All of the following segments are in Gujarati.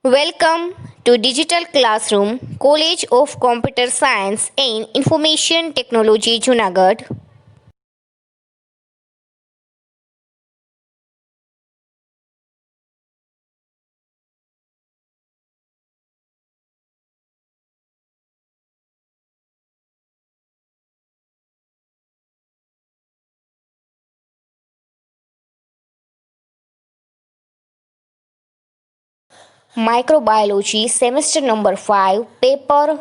Welcome to Digital Classroom, College of Computer Science and Information Technology, Junagadh. Microbiology, semester number 5, paper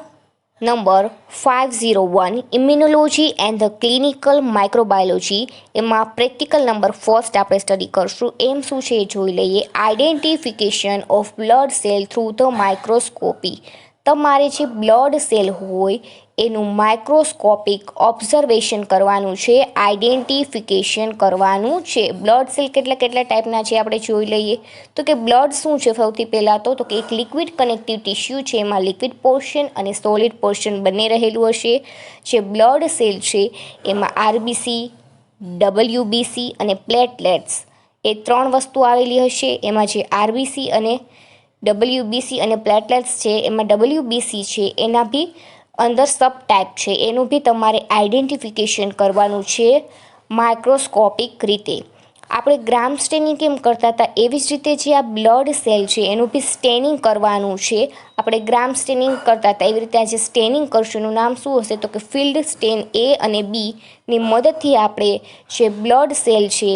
number 501, Immunology and the Clinical Microbiology. એમાં પ્રેક્ટિકલ નંબર ફર્સ્ટ આપણે સ્ટડી કરશું. એમ શું છે એ જોઈ લઈએ. Identification of blood cell through the microscopy. તમારે જે બ્લડ સેલ હોય એનું માઇક્રોસ્કોપિક ઓબ્ઝર્વેશન કરવાનું છે, આઈડેન્ટિફિકેશન કરવાનું છે. બ્લડ સેલ કેટલા ટાઈપના છે આપણે જોઈ લઈએ. તો કે બ્લડ શું છે સૌથી પહેલાં તો કે એક લિક્વિડ કનેક્ટિવ ટિશ્યુ છે, એમાં લિક્વિડ પોર્શન અને સોલિડ પોર્શન બંને રહેલું હશે. જે બ્લડ સેલ છે એમાં આરબીસી, ડબલ્યુબીસી અને પ્લેટલેટ્સ એ ત્રણ વસ્તુ આવેલી હશે. એમાં જે આરબીસી અને ડબલ્યુબીસી અને પ્લેટલેટ્સ છે એમાં ડબલ્યુબીસી છે એના બી અંદર સબ ટાઈપ છે, એનું બી તમારે આઈડેન્ટિફિકેશન કરવાનું છે માઇક્રોસ્કોપિક રીતે. આપણે ગ્રામ સ્ટેનિંગ કેમ કરતા હતા એવી જ રીતે જે આ બ્લડ સેલ છે એનું બી સ્ટેનિંગ કરવાનું છે. આપણે ગ્રામ સ્ટેનિંગ કરતા હતા એવી રીતે આજે સ્ટેનિંગ કરશું. એનું નામ શું હશે તો કે ફિલ્ડ સ્ટેન એ અને બીની મદદથી આપણે જે બ્લડ સેલ છે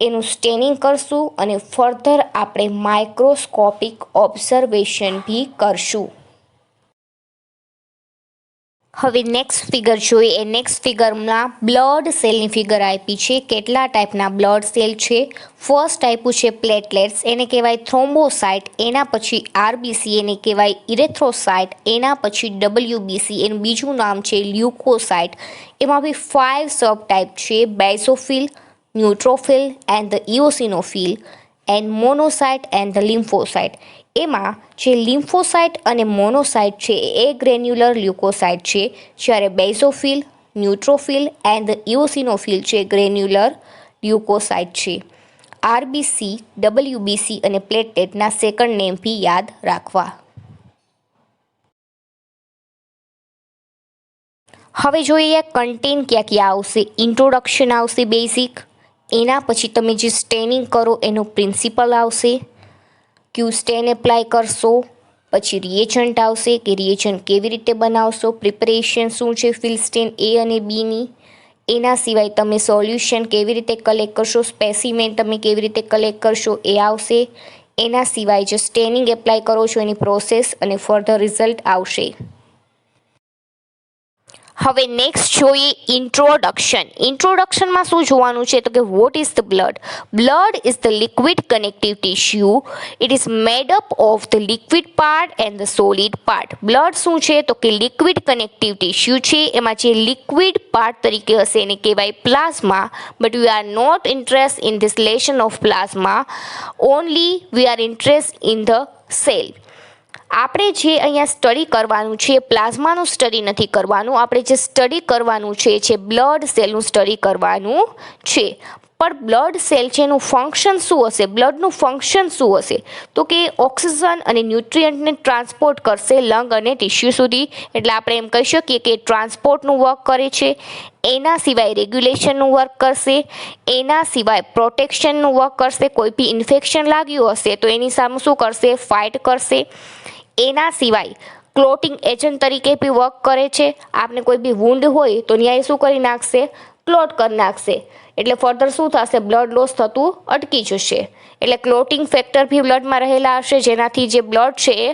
એનું સ્ટેનિંગ કરશું અને ફર્ધર આપણે માઇક્રોસ્કોપિક ઓબ્ઝર્વેશન બી કરશું. હવે નેક્સ્ટ ફિગર જોઈએ. એ નેક્સ્ટ ફિગરમાં બ્લડ સેલની ફિગર આપી છે. કેટલા ટાઈપના બ્લડ સેલ છે. ફર્સ્ટ આપ્યું છે પ્લેટલેટ્સ, એને કહેવાય થ્રોમ્બોસાઇટ. એના પછી આરબીસી, એને કહેવાય ઇરેથ્રોસાઇટ. એના પછી ડબલ્યુબીસી, એનું બીજું નામ છે લ્યુકોસાઇટ. એમાં બી 5 સબ ટાઈપ છે: basophil, neutrophil and the eosinophil and monocyte and the lymphocyte. એમાં જે લિમ્ફોસાઇટ અને મોનોસાઇટ છે એ ગ્રેન્યુલર લ્યુકોસાઇટ છે, જ્યારે બેઝોફિલ, ન્યુટ્રોફિલ એન્ડ ઇઓસિનોફિલ છે ગ્રેન્યુલર લ્યુકોસાઇટ છે. આરબીસી, ડબલ્યુબીસી અને પ્લેટલેટના સેકન્ડ નેમ બી યાદ રાખવા. હવે જોઈએ કન્ટેન્ટ ક્યાં ક્યાં આવશે. ઇન્ટ્રોડક્શન આવશે બેઝિક. એના પછી તમે જે સ્ટેનિંગ કરો એનો પ્રિન્સિપલ આવશે, ક્યુ સ્ટેન એપ્લાય કરશો. પછી રિએજન્ટ આવશે કે રિએજન્ટ કેવી રીતે બનાવશો, પ્રિપરેશન શું છે ફિલ્ડ સ્ટેન એ અને બીની. એના સિવાય તમે સોલ્યુશન કેવી રીતે કલેક્ટ કરશો, સ્પેસિમેન તમે કેવી રીતે કલેક્ટ કરશો એ આવશે. એના સિવાય જે સ્ટેનિંગ એપ્લાય કરો છો એની પ્રોસેસ અને ફર્ધર રિઝલ્ટ આવશે. હવે નેક્સ્ટ જોઈએ ઇન્ટ્રોડક્શન. ઇન્ટ્રોડક્શનમાં શું જોવાનું છે તો કે what is the blood. Blood is the liquid connective tissue. It is made up of the liquid part and the solid part. Blood શું છે તો કે લિક્વિડ કનેક્ટિવ ટિશ્યુ છે. એમાં જે લિક્વિડ પાર્ટ તરીકે હશે એને કહેવાય plasma. But we are not interest in this lesson of plasma, only we are interest in the cell. આપણે જે અહીંયા સ્ટડી કરવાનું છે પ્લાઝમાનું સ્ટડી નથી કરવાનું. આપણે જે સ્ટડી કરવાનું છે બ્લડ સેલનું સ્ટડી કરવાનું છે. પણ બ્લડ સેલ છે એનું ફંક્શન શું હશે, બ્લડનું ફંક્શન શું હશે તો કે ઓક્સિજન અને ન્યુટ્રિયન્ટને ટ્રાન્સપોર્ટ કરશે લંગ અને ટિશ્યુ સુધી. એટલે આપણે એમ કહી શકીએ કે ટ્રાન્સપોર્ટનું વર્ક કરે છે. એના સિવાય રેગ્યુલેશનનું વર્ક કરશે. એના સિવાય પ્રોટેક્શનનું વર્ક કરશે. કોઈ બી ઇન્ફેક્શન લાગ્યું હશે તો એની સામે શું કરશે, ફાઇટ કરશે. એના સિવાય ક્લોટિંગ એજન્ટ તરીકે બી વર્ક કરે છે. આપને કોઈ બી વુન્ડ હોય તો ન્યાય શું કરી નાખશે, ક્લોટ કરી નાખશે. એટલે ફર્ધર શું થશે, બ્લડ લોસ થતું અટકી જશે. એટલે ક્લોટિંગ ફેક્ટર બી બ્લડમાં રહેલા હશે જેનાથી જે બ્લડ છે એ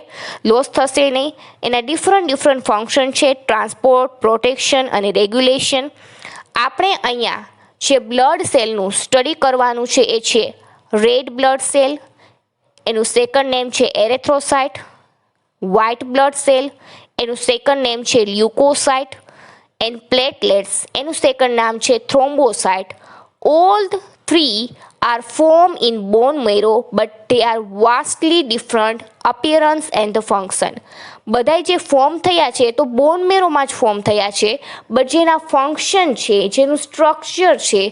લોસ થશે નહીં. એના ડિફરન્ટ ફંક્શન છે: ટ્રાન્સપોર્ટ, પ્રોટેક્શન અને રેગ્યુલેશન. આપણે અહીંયા જે બ્લડ સેલનું સ્ટડી કરવાનું છે એ છે રેડ બ્લડ સેલ, એનું સેકન્ડ નેમ છે એરેથ્રોસાઇટ. વ્હાઇટ બ્લડ સેલ, એનું સેકન્ડ નેમ છે લ્યુકોસાઇટ. એન્ડ પ્લેટલેટ્સ, એનું સેકન્ડ નામ છે thrombocyte. All three are form in bone marrow but they are vastly different appearance and the function. બધાય જે ફોર્મ થયા છે તો બોન મેરોમાં જ ફોર્મ થયા છે, બટ જેના ફંક્શન છે, જેનું સ્ટ્રક્ચર છે,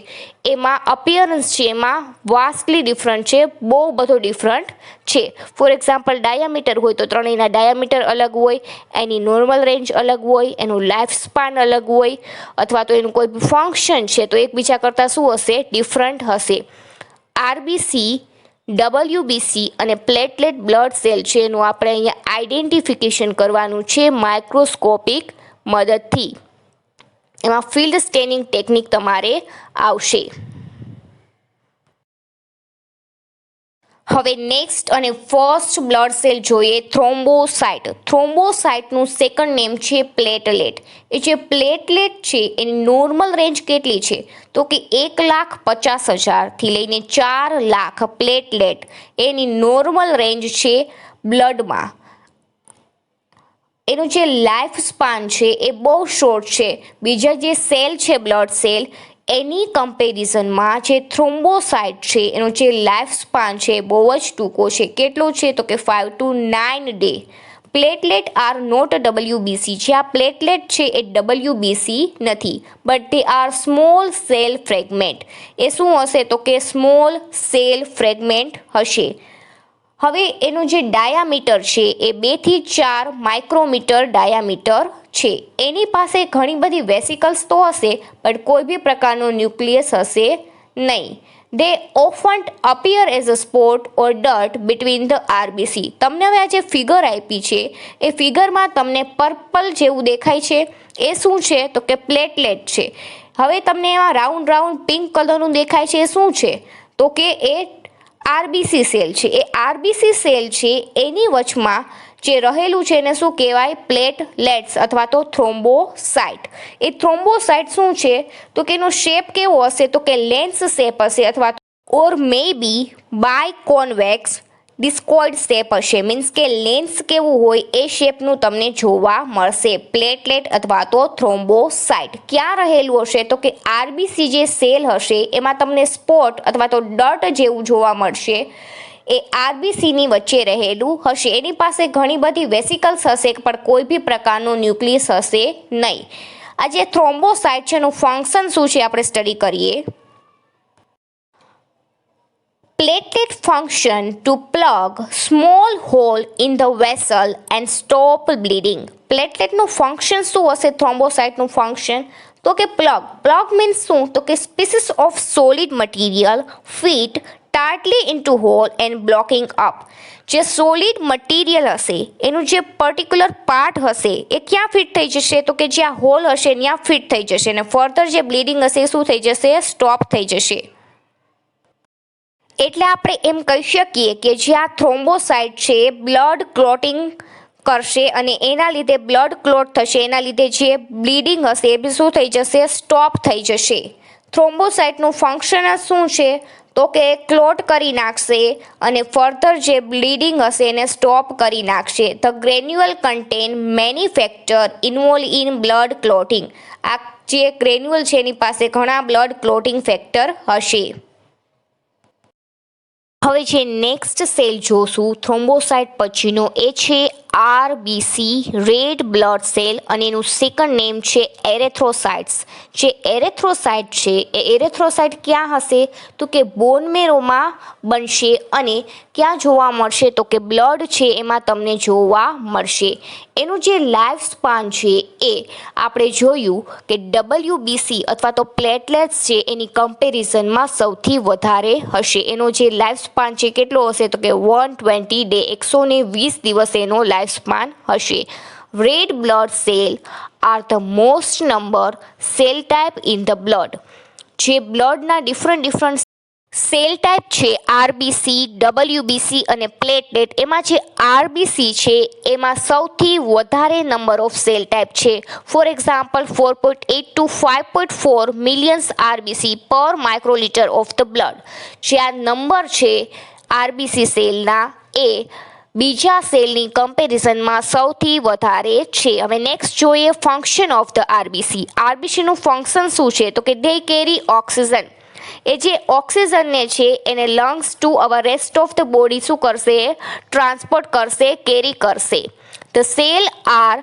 એમાં અપિયરન્સ છે એમાં વાસ્ટલી ડિફરન્ટ છે, બહુ બધો ડિફરન્ટ છે. ફોર એક્ઝામ્પલ ડાયામીટર હોય તો ત્રણેયના ડાયામીટર અલગ હોય, એની નોર્મલ રેન્જ અલગ હોય, એનું લાઈફ સ્પાન અલગ હોય, અથવા તો એનું કોઈ ફંક્શન છે તો એકબીજા કરતાં શું હશે, ડિફરન્ટ હશે. આરબીસી, ડબલ્યુબીસી અને પ્લેટલેટ બ્લડ સેલ છે એનું આપણે અહીંયા આઈડેન્ટિફિકેશન કરવાનું છે માઇક્રોસ્કોપિક મદદથી. એમાં ફિલ્ડ સ્કેનિંગ ટેકનિક તમારે આવશે. હવે નેક્સ્ટ અને ફર્સ્ટ બ્લડ સેલ જોઈએ, થ્રોમ્બોસાઇટ. થ્રોમ્બોસાઇટનું સેકન્ડ નેમ છે પ્લેટલેટ. એ જે પ્લેટલેટ છે એની નોર્મલ રેન્જ કેટલી છે તો કે 1,50,000થી લઈને 4 લાખ પ્લેટલેટ એની નોર્મલ રેન્જ છે બ્લડમાં. એનું જે લાઈફ સ્પાન છે એ બહુ શોર્ટ છે. બીજા જે સેલ છે બ્લડ સેલ એની કમ્પેરિઝનમાં જે થ્રોમ્બોસાઇટ છે એનો જે લાઈફ સ્પાન છે બહુ જ ટૂંકો છે. કેટલો છે તો કે 5 to 9 day. Platelet are not WBC. જે આ પ્લેટલેટ છે એ ડબલ્યુબીસી નથી, બટ તે આર સ્મોલ સેલ ફ્રેગમેન્ટ. એ શું હશે તો કે સ્મોલ સેલ ફ્રેગમેન્ટ હશે. હવે એનું જે ડાયામીટર છે એ 2 થી 4 માઇક્રોમીટર ડાયામીટર છે. એની પાસે ઘણી બધી વેસિકલ્સ તો હશે, પણ કોઈ બી પ્રકારનો ન્યુક્લિયસ હશે નહીં. They often appear as a spot or dirt between the RBC. તમને હવે આ જે ફિગર આપી છે એ ફિગરમાં તમને પર્પલ જેવું દેખાય છે, એ શું છે તો કે પ્લેટલેટ છે. હવે તમને એમાં રાઉન્ડ રાઉન્ડ પિંક કલરનું દેખાય છે, એ શું છે તો કે એ આરબીસી સેલ છે. એ આરબીસી સેલ છે એની વચમાં જે રહેલું છે એને શું કહેવાય, પ્લેટલેટ્સ અથવા તો થ્રોમ્બોસાઇટ. એ થ્રોમ્બોસાઇટ શું છે તો કે એનો શેપ કેવો હશે તો કે લેન્સ શેપ હશે, અથવા ઓર મે બી બાય કોન્વેક્સ ડિસ્કોઇડ શેપ હશે. મીન્સ કે લેન્સ કેવું હોય એ શેપનું તમને જોવા મળશે પ્લેટલેટ અથવા તો થ્રોમ્બોસાઇટ. ક્યાં રહેલું હશે તો કે આરબીસી જે સેલ હશે એમાં તમને સ્પોટ અથવા તો ડર્ટ જેવું જોવા મળશે. એ આરબીસીની વચ્ચે રહેલું હશે. એની પાસે ઘણી બધી વેસિકલ્સ હશે, પણ કોઈ બી પ્રકારનું ન્યુક્લિયસ હશે નહીં. આ જે થ્રોમ્બોસાઇટ છે એનું ફંક્શન શું છે આપણે સ્ટડી કરીએ. Platelet function to plug small hole in the vessel and stop bleeding. પ્લેટલેટનું ફંક્શન શું હશે, થ્રોમ્બોસાઇટનું ફંક્શન તો કે પ્લગ મીન્સ શું તો કે species of solid material fit tightly into whole and blocking up. જે સોલિડ મટીરિયલ હશે એનું જે પર્ટિક્યુલર પાર્ટ હશે એ ક્યાં ફિટ થઈ જશે તો કે જ્યાં હોલ હશે ત્યાં ફિટ થઈ જશે, અને ફર્ધર જે બ્લીડિંગ હશે એ શું થઈ જશે, સ્ટોપ થઈ જશે. એટલે આપણે એમ કહી શકીએ કે જે આ થ્રોમ્બોસાઇટ છે એ બ્લડ ક્લોટિંગ કરશે, અને એના લીધે બ્લડ ક્લોટ થશે, એના લીધે જે બ્લીડિંગ હશે એ બી શું થઈ જશે, સ્ટોપ થઈ જશે. થ્રોમ્બોસાઇટનું ફંક્શન શું છે તો કે ક્લોટ કરી નાખશે અને ફર્ધર જે બ્લીડિંગ હશે એને સ્ટોપ કરી નાખશે. The granule contain many factor involve in blood clotting. આ જે ગ્રેન્યુઅલ છે એની પાસે ઘણા બ્લડ ક્લોટિંગ ફેક્ટર હશે. હવે જે નેક્સ્ટ સેલ જોશું થ્રોમ્બોસાઇટ પછીનો એ છે આરબીસી, રેડ બ્લડ સેલ, અને એનું સેકન્ડ નેમ છે એરેથ્રોસાઇટ્સ. જે એરેથ્રોસાઇટ છે એ એરેથ્રોસાઇટ ક્યાં હશે તો કે બોન મેરોમાં બનશે, અને ક્યાં જોવા મળશે તો કે બ્લડ છે એમાં તમને જોવા મળશે. એનું જે લાઈફ સ્પાન છે એ આપણે જોયું કે ડબલ્યુબીસી અથવા તો પ્લેટલેટ્સ છે એની કમ્પેરિઝનમાં સૌથી વધારે હશે. એનો જે લાઈફ સ્પાન છે કેટલો હશે તો કે 120 ડે, 120 દિવસ એનો લાઈફ સ્પાન હશે. Red blood cell are the most number cell type in the blood. જે બ્લડના ડિફરન્ટ સેલ ટાઈપ છે આરબીસી, ડબલ્યુબીસી અને પ્લેટલેટ, એમાં જે આરબીસી છે એમાં સૌથી વધારે નંબર ઓફ સેલ ટાઈપ છે. For example 4.8 to 5.4 millions RBC પર માઇક્રોલીટર ઓફ ધ બ્લડ. જે આ નંબર છે આરબીસી સેલના એ બીજા સેલની કમ્પેરિઝનમાં સૌથી વધારે છે. હવે નેક્સ્ટ જોઈએ ફંક્શન ઓફ ધ આરબીસી. આરબીસીનું ફંક્શન શું છે તો કે દે કેરી ઓક્સિજન. એ જે ઓક્સિજનને છે એને lungs to our rest of the body શું કરશે, ટ્રાન્સપોર્ટ કરશે, કેરી કરશે. The cell are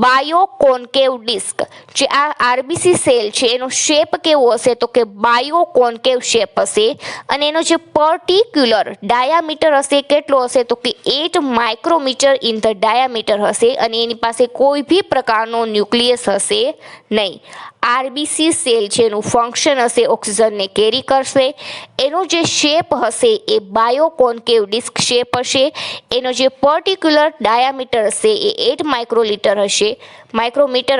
biconcave disc. જે આ આરબીસી સેલ છે એનો શેપ કેવો હશે તો કે બાયોકોન્કેવ શેપ હશે અને એનો જે પર્ટિક્યુલર ડાયામીટર હશે કેટલો હશે તો કે 8 માઇક્રોમીટર ઇન ધ ડાયામીટર હશે અને એની પાસે કોઈ બી પ્રકારનો ન્યુક્લિયસ હશે નહીં. આરબીસી સેલ છે એનું ફંક્શન હશે ઓક્સિજનને કેરી કરશે. એનો જે શેપ હશે એ બાયોકોન્કેવ ડિસ્ક શેપ હશે. એનો જે પર્ટિક્યુલર ડાયામીટર હશે એ 8 માઇક્રોમીટર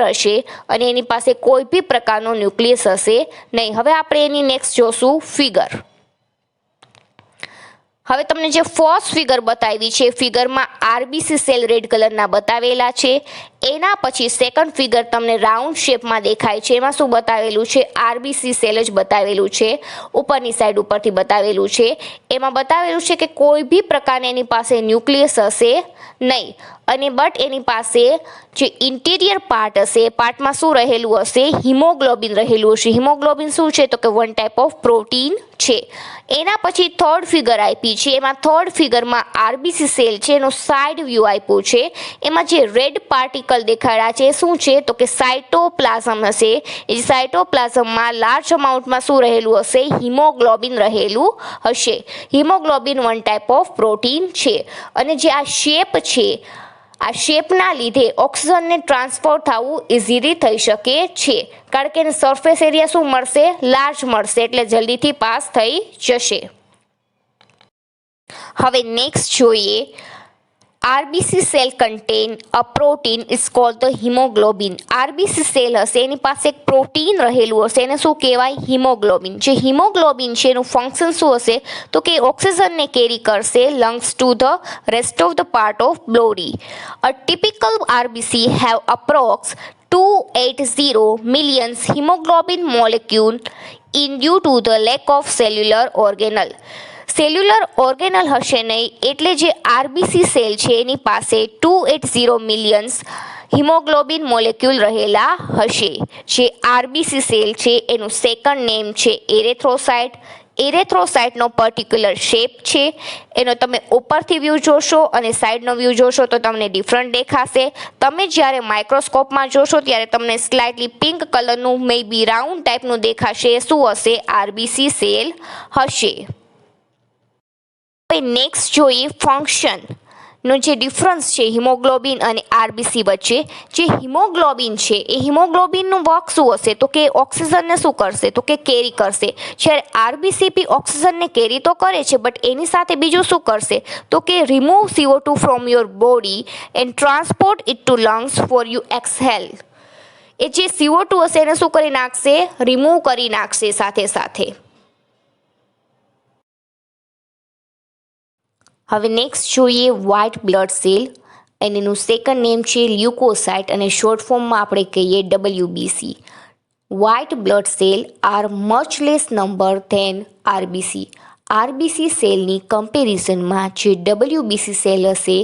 હશે અને એની પાસે કોઈ બી પ્રકારનો ન્યુક્લિયસ હશે નહીં. હવે આપણે એની નેક્સ્ટ જોશું ફિગર. હવે તમને જે ફર્સ્ટ ફિગર બતાવી છે ફિગરમાં આરબીસી સેલ રેડ કલરના બતાવેલા છે. એના પછી સેકન્ડ ફિગર તમને રાઉન્ડ શેપમાં દેખાય છે. એમાં શું બતાવેલું છે, આરબીસી સેલ જ બતાવેલું છે, ઉપરની સાઈડ ઉપરથી બતાવેલું છે. એમાં બતાવેલું છે કે કોઈ બી પ્રકારની એની પાસે ન્યુક્લિયસ હશે નહીં અને બટ એની પાસે જે ઇન્ટિરિયર પાર્ટ હશે એ પાર્ટમાં શું રહેલું હશે, હિમોગ્લોબિન રહેલું હશે. હિમોગ્લોબિન શું છે તો કે વન ટાઈપ ઓફ પ્રોટીન છે. એના પછી થર્ડ ફિગર આપી છે. એમાં થર્ડ ફિગરમાં આરબીસી સેલ છે એનો સાઇડ વ્યૂ આપ્યું છે. એમાં જે રેડ પાર્ટિકલ દેખાડ્યા છે શું છે તો કે સાયટોપ્લાઝમ હશે. એ સાયટોપ્લાઝમમાં લાર્જ અમાઉન્ટમાં શું રહેલું હશે, હિમોગ્લોબિન રહેલું હશે. Haemoglobin one type of protein છે અને જે આ શેપ છે આ શેપના લીધે ઓક્સિજનને ટ્રાન્સફર થવું ઇઝીલી થઈ શકે છે કારણ કે એને સરફેસ એરિયા શું મળશે, લાર્જ મળશે એટલે જલ્દીથી પાસ થઈ જશે. હવે નેક્સ્ટ જોઈએ RBC cell contain a protein is called the haemoglobin. RBC cell હશે એની પાસે એક પ્રોટીન રહેલું હશે એને શું કહેવાય, હિમોગ્લોબિન. જે હિમોગ્લોબિન છે એનું ફંક્શન શું હશે તો કે ઓક્સિજનને કેરી કરશે lungs to the rest of the part of body. A typical RBC have approx 280 million hemoglobin molecule in due to the lack of cellular organelle. Cellular organelle હશે નહીં એટલે જે આરબીસી સેલ છે એની પાસે 280 મિલિયન્સ હિમોગ્લોબિન મોલેક્યુલ રહેલા હશે. જે આરબીસી સેલ છે એનું સેકન્ડ નેમ છે એરેથ્રોસાઇટ. એરેથ્રોસાઇટનો પર્ટિક્યુલર શેપ છે એનો તમે ઉપરથી વ્યૂ જોશો અને સાઈડનો વ્યૂ જોશો તો તમને ડિફરન્ટ દેખાશે. તમે જ્યારે માઇક્રોસ્કોપમાં જોશો ત્યારે તમને સ્લાઇટલી પિંક કલરનું મે બી રાઉન્ડ ટાઈપનું દેખાશે. શું હશે, આરબીસી સેલ હશે. હવે નેક્સ્ટ જોઈએ ફંક્શન નો જે ડિફરન્સ છે હિમોગ્લોબિન અને આરબીસી વચ્ચે. જે હિમોગ્લોબિન છે એ હિમોગ્લોબિનનું વર્ક શું હશે તો કે ઓક્સિજનને શું કરશે તો કે કેરી કરશે. જ્યારે આરબીસી બી ઓક્સિજનને કેરી તો કરે છે બટ એની સાથે બીજું શું કરશે તો કે remove CO2 from your body and transport it to lungs for you exhale. એ જે CO2 હશે એને શું કરી નાખશે, રિમૂવ કરી નાખશે સાથે સાથે. હવે નેક્સ્ટ જોઈએ વ્હાઇટ બ્લડ સેલ અને એનું સેકન્ડ નેમ છે લ્યુકોસાઇટ અને શોર્ટ ફોર્મમાં આપણે કહીએ WBC. White blood cell are much less number than RBC. RBC સેલની કમ્પેરિઝનમાં જે WBC સેલ હશે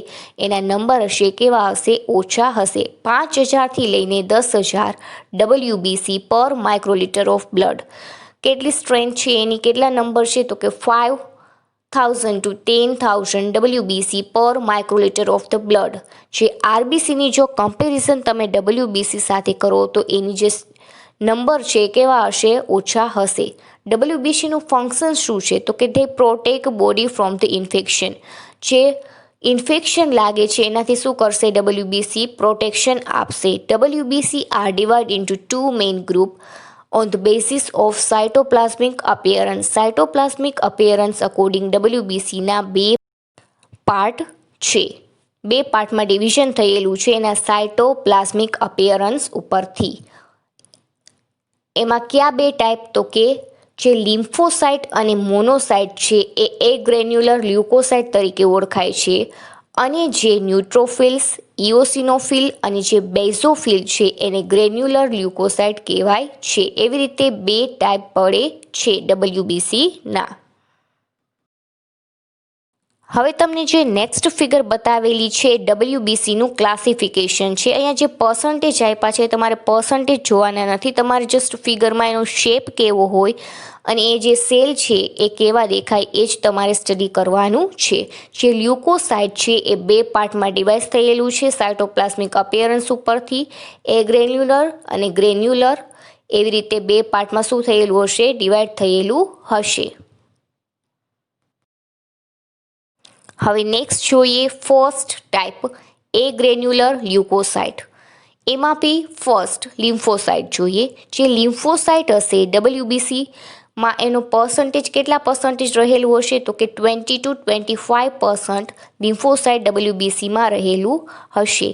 એના નંબર હશે કેવા હશે, ઓછા હશે. 5000થી લઈને 10,000 WBC પર માઇક્રોલીટર ઓફ બ્લડ. કેટલી સ્ટ્રેન્થ છે એની, કેટલા નંબર છે તો કે 5,000 to 10,000 WBC પર માઇક્રોલીટર ઓફ ધ બ્લડ. જે આરબીસીની જો કમ્પેરિઝન તમે WBC સાથે કરો તો એની જે નંબર છે કેવા હશે, ઓછા હશે. WBCનું ફંક્શન શું છે તો કે they protect body from the infection. જે ઇન્ફેક્શન લાગે છે એનાથી શું કરશે WBC, પ્રોટેક્શન આપશે. WBC are divide into 2 main group on the basis of cytoplasmic appearance. Cytoplasmic appearance according WBC ના બે પાર્ટ છે. બે પાર્ટમાં ડિવિઝન થયેલું છે એના સાયટોપ્લાઝમિક અપિયરન્સ ઉપરથી. એમાં કયા બે ટાઈપ તો કે જે લિમ્ફોસાઇટ અને મોનોસાઇટ છે એ ગ્રેન્યુલર લ્યુકોસાઇટ તરીકે ઓળખાય છે અને જે ન્યુટ્રોફિલ્સ, ઇઓસિનોફિલ અને જે બેઝોફિલ છે એને ગ્રેન્યુલર લ્યુકોસાઇટ કહેવાય છે. એવી રીતે બે ટાઈપ પડે છે WBC ના. હવે તમને જે નેક્સ્ટ ફિગર બતાવેલી છે ડબલ્યુબીસીનું ક્લાસિફિકેશન છે. અહીંયા જે પર્સન્ટેજ આપ્યા છે તમારે પર્સન્ટેજ જોવાના નથી, તમારે જસ્ટ ફિગરમાં એનો શેપ કેવો હોય અને એ જે સેલ છે એ કેવા દેખાય એ જ તમારે સ્ટડી કરવાનું છે. જે લ્યુકોસાઇટ છે એ બે પાર્ટમાં ડિવાઇડ થયેલું છે સાયટોપ્લાઝમિક અપિયરન્સ ઉપરથી, એ ગ્રેન્યુલર અને ગ્રેન્યુલર, એવી રીતે બે પાર્ટમાં શું થયેલું હશે, ડિવાઇડ થયેલું હશે. હવે નેક્સ્ટ જોઈએ ફર્સ્ટ ટાઈપ, એ ગ્રેન્યુલર લ્યુકોસાઇટ. એમાં બી ફર્સ્ટ લિમ્ફોસાઇટ જોઈએ. જે લિમ્ફોસાઇટ હશે ડબલ્યુબીસીમાં એનો પર્સન્ટેજ કેટલા પર્સન્ટેજ રહેલું હશે, તો કે 20 to 25% લિમ્ફોસાઇટ ડબલ્યુબીસીમાં રહેલું હશે.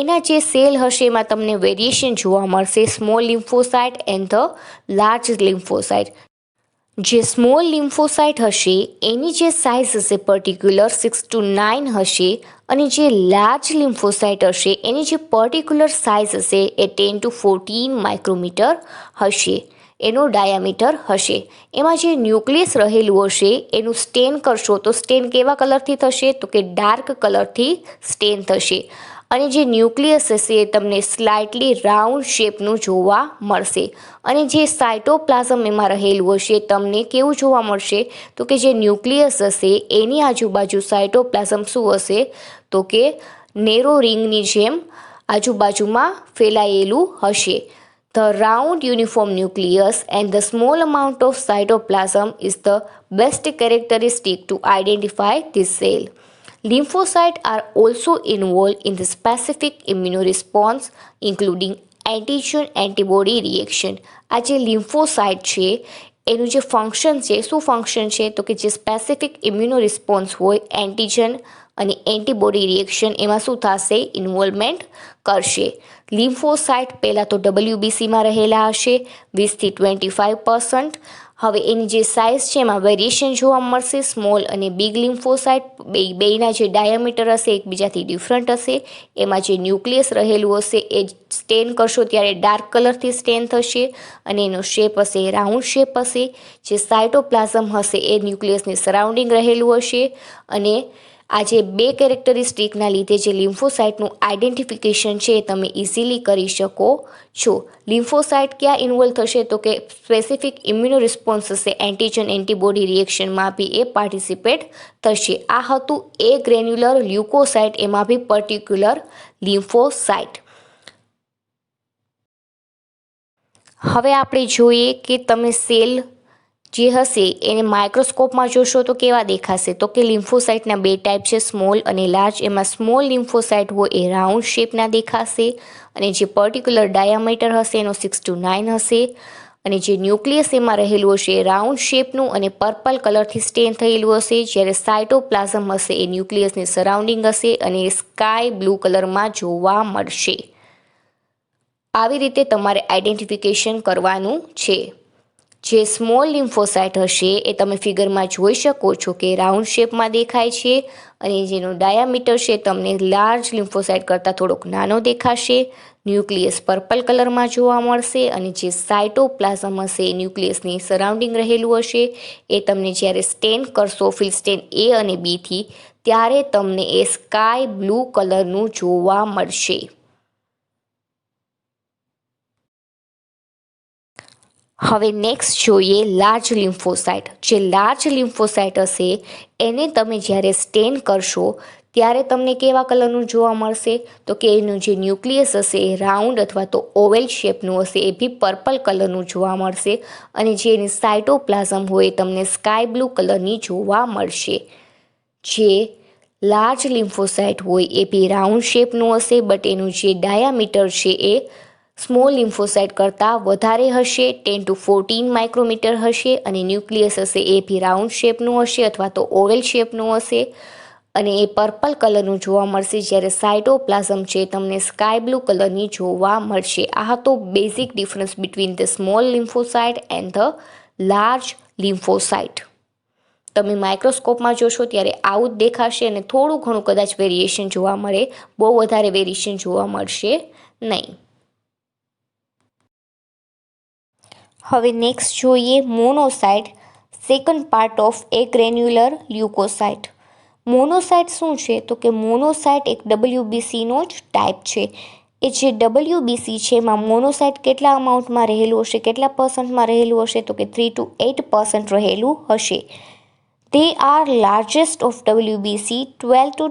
એના જે સેલ હશે એમાં તમને વેરિએશન જોવા મળશે, small lymphocyte and the large lymphocyte. જે સ્મોલ લિમ્ફોસાઇટ હશે એની જે સાઇઝ હશે પર્ટિક્યુલર 6 to 9 હશે, અને જે લાર્જ લિમ્ફોસાઇટ હશે એની જે પર્ટિક્યુલર સાઇઝ હશે એ 10 to 14 માઇક્રોમીટર હશે, એનો ડાયામીટર હશે. એમાં જે ન્યુક્લિયસ રહેલું હશે એનું સ્ટેન કરશો તો સ્ટેન કેવા કલરથી થશે, તો કે ડાર્ક કલરથી સ્ટેન થશે. અને જે ન્યુક્લિયસ હશે એ તમને સ્લાઇટલી રાઉન્ડ શેપનું જોવા મળશે. અને જે સાયટોપ્લાઝમ એમાં રહેલું હશે તમને કેવું જોવા મળશે, તો કે જે ન્યુક્લિયસ હશે એની આજુબાજુ સાયટોપ્લાઝમ શું હશે, તો કે નેરો રિંગની જેમ આજુબાજુમાં ફેલાયેલું હશે. The round uniform nucleus and the small amount of cytoplasm is the best characteristic to identify this cell. Lymphocytes are also involved in the specific immunoresponse, including antigen-antibody reaction. આ જે લિમ્ફોસાઇટ છે એનું જે ફંક્શન છે, શું ફંક્શન છે, તો કે જે સ્પેસિફિક ઇમ્યુનો રિસ્પોન્સ હોય, એન્ટીજન અને એન્ટીબોડી રિએક્શન એમાં શું થશે, ઇન્વોલ્વમેન્ટ કરશે. લિમ્ફોસાઇટ પહેલાં તો ડબલ્યુબીસીમાં રહેલા હશે 20 થી 25%. હવે એની જે સાઇઝ છે એમાં વેરિએશન જોવા મળશે, સ્મોલ અને બિગ લિમ્ફોસાઇટ બેયના જે ડાયામીટર હશે એકબીજાથી ડિફરન્ટ હશે. એમાં જે ન્યુક્લિયસ રહેલું હશે એ સ્ટેન કરશો ત્યારે ડાર્ક કલરથી સ્ટેન થશે અને એનો શેપ હશે રાઉન્ડ શેપ હશે. જે સાયટોપ્લાઝમ હશે એ ન્યુક્લિયસની સરાઉન્ડિંગ રહેલું હશે. અને આ જે બે કેરેક્ટરિસ્ટિકના લીધે જે લિમ્ફોસાઇટનું આઈડેન્ટિફિકેશન છે એ તમે ઇઝીલી કરી શકો છો. લિમ્ફોસાઇટ ક્યાં ઇન્વોલ્વ થશે, તો કે સ્પેસિફિક ઇમ્યુનો રિસ્પોન્સ હશે, એન્ટીજન એન્ટીબોડી રિએક્શનમાં બી એ પાર્ટિસિપેટ થશે. આ હતું એ ગ્રેન્યુલર લ્યુકોસાઇટ, એમાં બી પર્ટિક્યુલર લિમ્ફોસાઇટ. હવે આપણે જોઈએ કે તમે સેલ જે હશે એને માઇક્રોસ્કોપમાં જોશો તો કેવા દેખાશે, તો કે લિમ્ફોસાઇટના બે ટાઈપ છે, સ્મોલ અને લાર્જ. એમાં સ્મોલ લિમ્ફોસાઇટ હોય એ રાઉન્ડ શેપના દેખાશે અને જે પર્ટિક્યુલર ડાયામીટર હશે એનો 6 to 9 હશે. અને જે ન્યુક્લિયસ એમાં રહેલું હશે એ રાઉન્ડ શેપનું અને પર્પલ કલરથી સ્ટેન થયેલું હશે. જ્યારે સાયટોપ્લાઝમ હશે એ ન્યુક્લિયસની સરાઉન્ડિંગ હશે અને એ સ્કાય બ્લુ કલરમાં જોવા મળશે. આવી રીતે તમારે આઈડેન્ટિફિકેશન કરવાનું છે. જે સ્મોલ લિમ્ફોસાઇટ હશે એ તમે ફિગરમાં જોઈ શકો છો કે રાઉન્ડ શેપમાં દેખાય છે અને જેનો ડાયામીટર છે તમને લાર્જ લિમ્ફોસાઇટ કરતાં થોડોક નાનો દેખાશે. ન્યુક્લિયસ પર્પલ કલરમાં જોવા મળશે અને જે સાયટોપ્લાઝમ હશે એ ન્યુક્લિયસની સરાઉન્ડિંગ રહેલું હશે. એ તમને જ્યારે સ્ટેન કરશો ફિલ સ્ટેન એ અને બીથી ત્યારે તમને એ સ્કાય બ્લુ કલરનું જોવા મળશે. હવે નેક્સ્ટ જોઈએ લાર્જ લિમ્ફોસાઇટ. જે લાર્જ લિમ્ફોસાઇટ હશે એને તમે જ્યારે સ્ટેન કરશો ત્યારે તમને કેવા કલરનું જોવા મળશે, તો કે એનું જે ન્યુક્લિયસ હશે એ રાઉન્ડ અથવા તો ઓવેલ શેપનું હશે, એ બી પર્પલ કલરનું જોવા મળશે. અને જે એની સાયટોપ્લાઝમ હોય એ તમને સ્કાય બ્લુ કલરની જોવા મળશે. જે લાર્જ લિમ્ફોસાઇટ હોય એ બી રાઉન્ડ શેપનું હશે, બટ એનું જે ડાયામીટર છે એ સ્મોલ લિમ્ફોસાઇટ કરતાં વધારે હશે, 10 to 14 માઇક્રોમીટર હશે. અને ન્યુક્લિયસ હશે એ બી રાઉન્ડ શેપનું હશે અથવા તો ઓવેલ શેપનું હશે અને એ પર્પલ કલરનું જોવા મળશે. જ્યારે સાયટોપ્લાઝમ છે તમને સ્કાય બ્લુ કલરની જોવા મળશે. આ હતો basic difference between the small lymphocyte and the large lymphocyte. તમે માઇક્રોસ્કોપમાં જોશો ત્યારે આવું જ દેખાશે અને થોડું ઘણું કદાચ વેરિએશન જોવા મળે, બહુ વધારે વેરિએશન જોવા મળશે નહીં. હવે નેક્સ્ટ જોઈએ મોનોસાઇટ, second part of A granular લ્યુકોસાઇટ. મોનોસાઇટ શું છે? તો કે મોનોસાઇટ એક WBCનો જ ટાઈપ છે. એ જે WBC છે એમાં મોનોસાઇટ કેટલા અમાઉન્ટમાં રહેલું હશે, કેટલા પર્સન્ટમાં રહેલું હશે? તો કે 3 to 8% રહેલું હશે. They are largest of WBC 12 to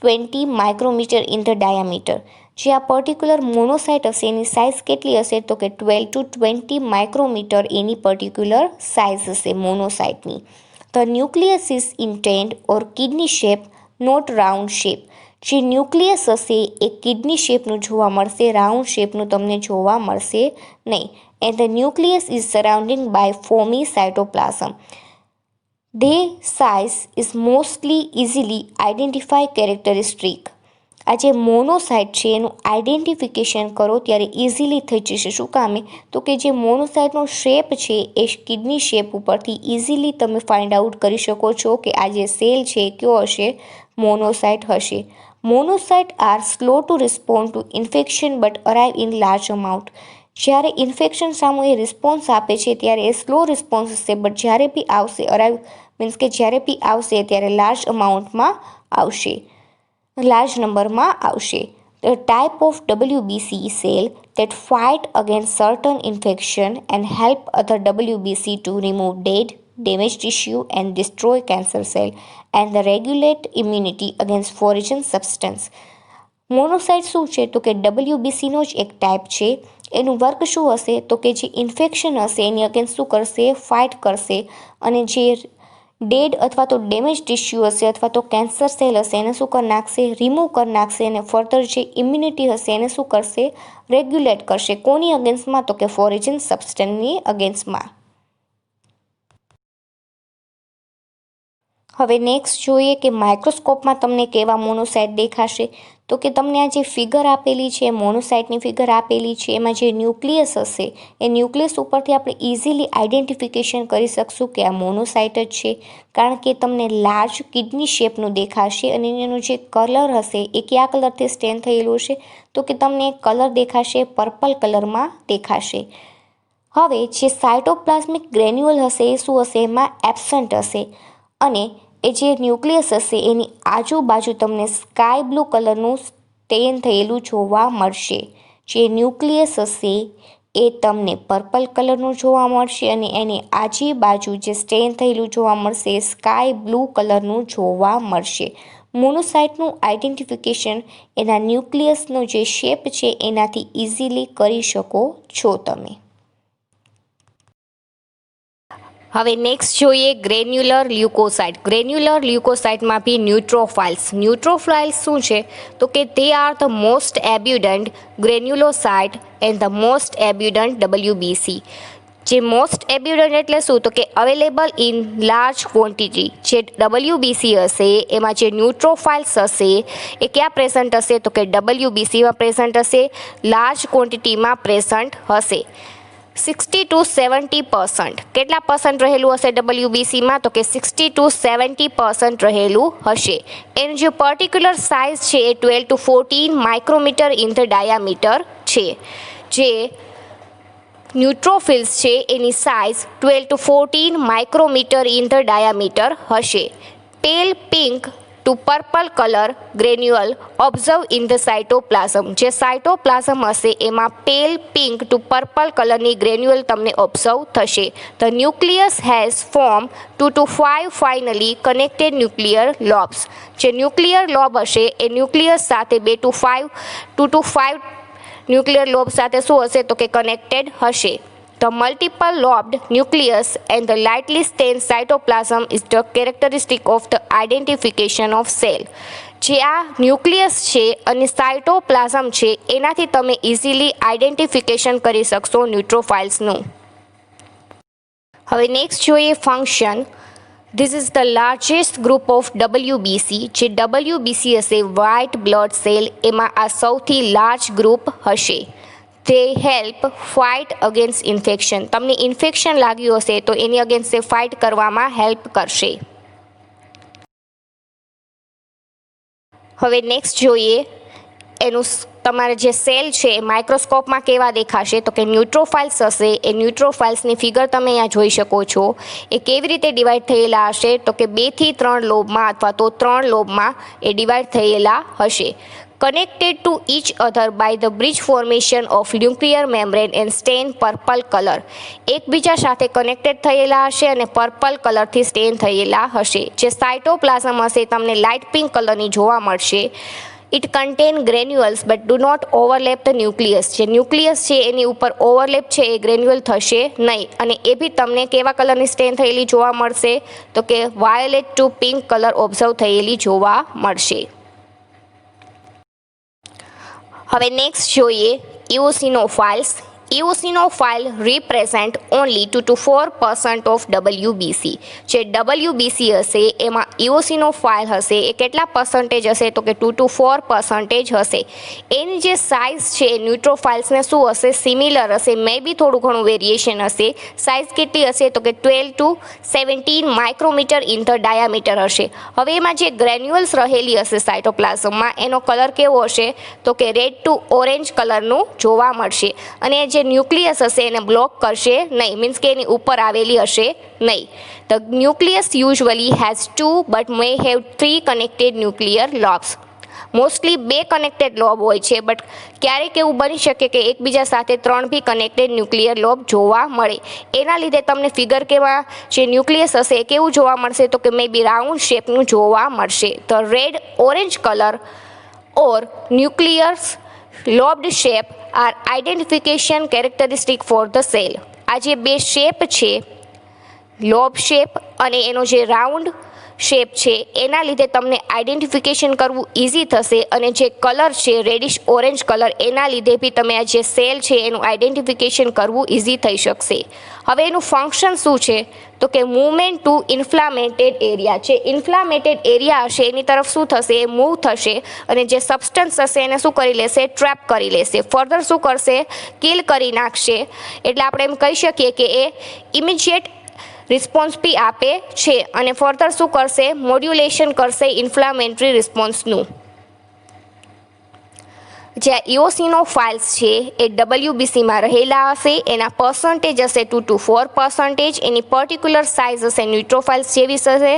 20 micrometre in the diameter. જે આ પર્ટિક્યુલર મોનોસાઇટ હશે એની સાઇઝ કેટલી હશે? તો કે 12 to 20 માઇક્રોમીટર એની પર્ટિક્યુલર સાઇઝ હશે મોનોસાઇટની. The nucleus is intend or kidney shape, not round shape. જે ન્યુક્લિયસ હશે એ કિડની શેપનું જોવા મળશે, રાઉન્ડ શેપનું તમને જોવા મળશે નહીં. And the nucleus is surrounding by foamy cytoplasm. Their size is mostly easily identify characteristic. આ જે મોનોસાઇટ છે એનું આઈડેન્ટિફિકેશન કરો ત્યારે ઇઝીલી થઈ જશે. શું કામે? તો કે જે મોનોસાઇટનો શેપ છે એ કિડની શેપ ઉપરથી ઇઝીલી તમે ફાઇન્ડ આઉટ કરી શકો છો કે આ જે સેલ છે એ કયો હશે? મોનોસાઇટ હશે. Monocyte are slow to respond to infection but arrive in large amount. જ્યારે ઇન્ફેક્શન સામે એ રિસ્પોન્સ આપે છે ત્યારે એ સ્લો રિસ્પોન્સ હશે, બટ જ્યારે બી આવશે અરાઇવ મીન્સ કે જ્યારે બી આવશે ત્યારે લાર્જ અમાઉન્ટમાં આવશે, લાર્જ નંબરમાં આવશે. The type of WBC cell that fight against certain infection and help other WBC to remove dead, damaged tissue and destroy cancer cell and the regulate immunity against foreign substance. મોનોસાઇટ શું છે? તો કે WBCનો જ એક ટાઈપ છે. એનું વર્ક શું હશે? તો કે જે ઇન્ફેક્શન હશે એની અગેન્સ્ટ શું કરશે? ફાઇટ કરશે. અને જે ડેડ અથવા તો ડેમેજ ટિશ્યુ હશે અથવા તો કેન્સર સેલ હશે એને શું કરી નાખશે? રિમૂવ કરી નાખશે. અને ફર્ધર જે ઇમ્યુનિટી હશે એને શું કરશે? રેગ્યુલેટ કરશે. કોની અગેન્સ્ટમાં? તો કે ફોરેજન સબસ્ટન્સની અગેન્સ્ટમાં. હવે નેક્સ્ટ જોઈએ કે માઇક્રોસ્કોપમાં તમને કેવા મોનોસાઇટ દેખાશે. તો કે તમને આ જે ફિગર આપેલી છે, મોનોસાઇટની ફિગર આપેલી છે, એમાં જે ન્યુક્લિયસ હશે એ ન્યુક્લિયસ ઉપરથી આપણે ઇઝીલી આઈડેન્ટિફિકેશન કરી શકશું કે આ મોનોસાઇટ જ છે, કારણ કે તમને લાર્જ કિડની શેપનું દેખાશે. અને એનો જે કલર હશે એ કયા કલરથી સ્ટેન થયેલું હશે? તો કે તમને કલર દેખાશે પર્પલ કલરમાં દેખાશે. હવે જે સાઇટોપ્લાઝમિક ગ્રેન્યુઅલ હશે એ શું હશે? એમાં એબસન્ટ હશે. અને એ જે ન્યુક્લિયસ હશે એની આજુબાજુ તમને સ્કાય બ્લુ કલરનું સ્ટેન થયેલું જોવા મળશે. જે ન્યુક્લિયસ હશે એ તમને પર્પલ કલરનું જોવા મળશે અને એની આજુબાજુ જે સ્ટેન થયેલું જોવા મળશે એ સ્કાય બ્લુ કલરનું જોવા મળશે. મોનોસાઇટનું આઈડેન્ટિફિકેશન એના ન્યુક્લિયસનો જે શેપ છે એનાથી ઇઝીલી કરી શકો છો તમે. હવે નેક્સ્ટ જોઈએ ગ્રેન્યુલર લ્યુકોસાઇટ. ગ્રેન્યુલર લ્યુકોસાઇટમાં બી ન્યુટ્રોફાઇલ્સ. ન્યુટ્રોફાઇલ્સ શું છે? તો કે they are the most abundant granulocyte and the most abundant WBC. જે મોસ્ટ એબ્યુડન્ટ એટલે શું? તો કે અવેલેબલ ઇન લાર્જ ક્વોન્ટિટી. જે WBC હશે એમાં જે ન્યુટ્રોફાઇલ્સ હશે એ ક્યાં પ્રેઝન્ટ હશે? તો કે WBCમાં પ્રેઝન્ટ હશે, લાર્જ ક્વોન્ટિટીમાં પ્રેઝન્ટ હશે. 60 to 70%. કેટલા પર્સન્ટ રહેલું હશે WBCમાં? તો કે 60 to 70% રહેલું હશે. એનું જે પર્ટિક્યુલર સાઇઝ છે એ 12 to 14 micrometre in the diameter છે. જે ન્યુટ્રોફિલ્સ છે એની size 12 to 14 micrometre in the diameter હશે. Pale pink to purple colour granule observe in the cytoplasm. જે સાઇટોપ્લાઝમ હશે એમાં પેલ પિંક ટુ પર્પલ કલરની ગ્રેન્યુઅલ તમને ઓબ્ઝર્વ થશે. The nucleus has form 2 to 5 finely connected nuclear lobes. જે ન્યુક્લિયર લોબ હશે એ ન્યુક્લિયસ સાથે 2 to 5 ન્યુક્લિયર લોબ સાથે શું હશે? તો કે કનેક્ટેડ હશે. The multiple lobed nucleus and the lightly stained cytoplasm is the characteristic of the identification of cell. જે આ ન્યુક્લિયસ છે અને સાઇટોપ્લાઝમ છે એનાથી તમે ઇઝીલી આઈડેન્ટિફિકેશન કરી શકશો ન્યુટ્રોફાઇલ્સનું. હવે નેક્સ્ટ જોઈએ function. This is the largest group of WBC. જે WBC હશે વ્હાઇટ બ્લડ સેલ, એમાં આ સૌથી લાર્જ ગ્રુપ હશે. They help fight against infection. તમને ઇન્ફેક્શન લાગ્યું હશે તો એની અગેન્સ્ટ ફાઇટ કરવામાં હેલ્પ કરશે. હવે નેક્સ્ટ જોઈએ એનું તમારે જે સેલ છે એ માઇક્રોસ્કોપમાં કેવા દેખાશે તો કે ન્યુટ્રોફાઇલ્સ હશે. એ ન્યુટ્રોફાઇલ્સની ફિગર તમે અહીંયા જોઈ શકો છો. એ કેવી રીતે ડિવાઈડ થયેલા હશે તો કે 2 થી 3 લોબમાં અથવા તો 3 લોબમાં એ ડિવાઈડ થયેલા હશે. Connected to each other by the bridge formation of nuclear membrane and stain purple color. એકબીજા સાથે કનેક્ટેડ થયેલા હશે અને પર્પલ કલરથી સ્ટેન થયેલા હશે. જે સાઇટોપ્લાઝમ હશે તમને લાઇટ પિંક કલરની જોવા મળશે. It contain granules but do not overlap the nucleus. જે ન્યુક્લિયસ છે એની ઉપર ઓવરલેપ છે એ ગ્રેન્યુઅલ થશે નહીં. અને એ બી તમને કેવા કલરની સ્ટેન થયેલી જોવા મળશે તો કે violet to pink colour observe થયેલી જોવા મળશે. હવે નેક્સ્ટ જોઈએ eosinophils. Eosinophil represent only 2 to 4% of WBC. જે WBC હશે એમાં ઇઓસિનોફાઇલ હશે એ કેટલા પર્સન્ટેજ હશે તો કે 2 to 4% હશે. એની જે સાઇઝ છે ન્યુટ્રોફાઇલ્સને શું હશે સિમિલર હશે, મે બી થોડું ઘણું વેરિએશન હશે. સાઇઝ કેટલી હશે તો કે 12 to 17 micrometre in the diameter હશે. હવે એમાં જે ગ્રેન્યુઅલ્સ રહેલી હશે સાઇટોપ્લાઝમમાં એનો કલર કેવો હશે તો કે રેડ ટુ ઓરેન્જ કલરનું જોવા મળશે. અને જે ન્યુક્લિયસ હશે એને બ્લોક કરશે નહીં, મીન્સ કે એની ઉપર આવેલી હશે નહીં. The nucleus usually has 2 but May have 3 connected nuclear lobes. Mostly 2 connected lobe હોય છે બટ ક્યારેક એવું બની શકે કે એકબીજા સાથે 3 બી કનેક્ટેડ ન્યુક્લિયર લોબ જોવા મળે. એના લીધે તમને ફિગર કેવા જે ન્યુક્લિયસ હશે એ કેવું જોવા મળશે તો કે મે બી રાઉન્ડ શેપનું જોવા મળશે. The red orange colour or nucleus lobed shape are identification characteristic for the cell. આ જે 2 શેપ છે લોબ શેપ અને એનો જે રાઉન્ડ શેપ છે એના લીધે તમને આઇડેન્ટિફિકેશન કરવું ઇઝી થશે. અને જે કલર છે રેડિશ ઓરેન્જ કલર એના લીધે બી તમે આ જે સેલ છે એનું આઇડેન્ટિફિકેશન કરવું ઇઝી થઈ શકશે. હવે એનું ફંક્શન શું છે તો કે મૂવમેન્ટ ટુ ઇન્ફ્લામેટેડ એરિયા. જે ઇન્ફ્લામેટેડ એરિયા હશે એની તરફ શું થશે એ મૂવ થશે અને જે સબસ્ટન્સ હશે એને શું કરી લેશે ટ્રેપ કરી લેશે. ફર્ધર શું કરશે કિલ કરી નાખશે. એટલે આપણે એમ કહી શકીએ કે એ ઇમિડિયેટ રિસ્પોન્સ બી આપે છે અને ફર્ધર શું કરશે મોડ્યુલેશન કરશે ઇન્ફ્લામેટરી રિસ્પોન્સનું. જે ઇઓસિનોફાઇલ્સ છે એ WBCમાં રહેલા હશે. એના પર્સન્ટેજ હશે 2 to 4%. એની પર્ટિક્યુલર સાઇઝ હશે ન્યુટ્રોફાઇલ્સ જેવી હશે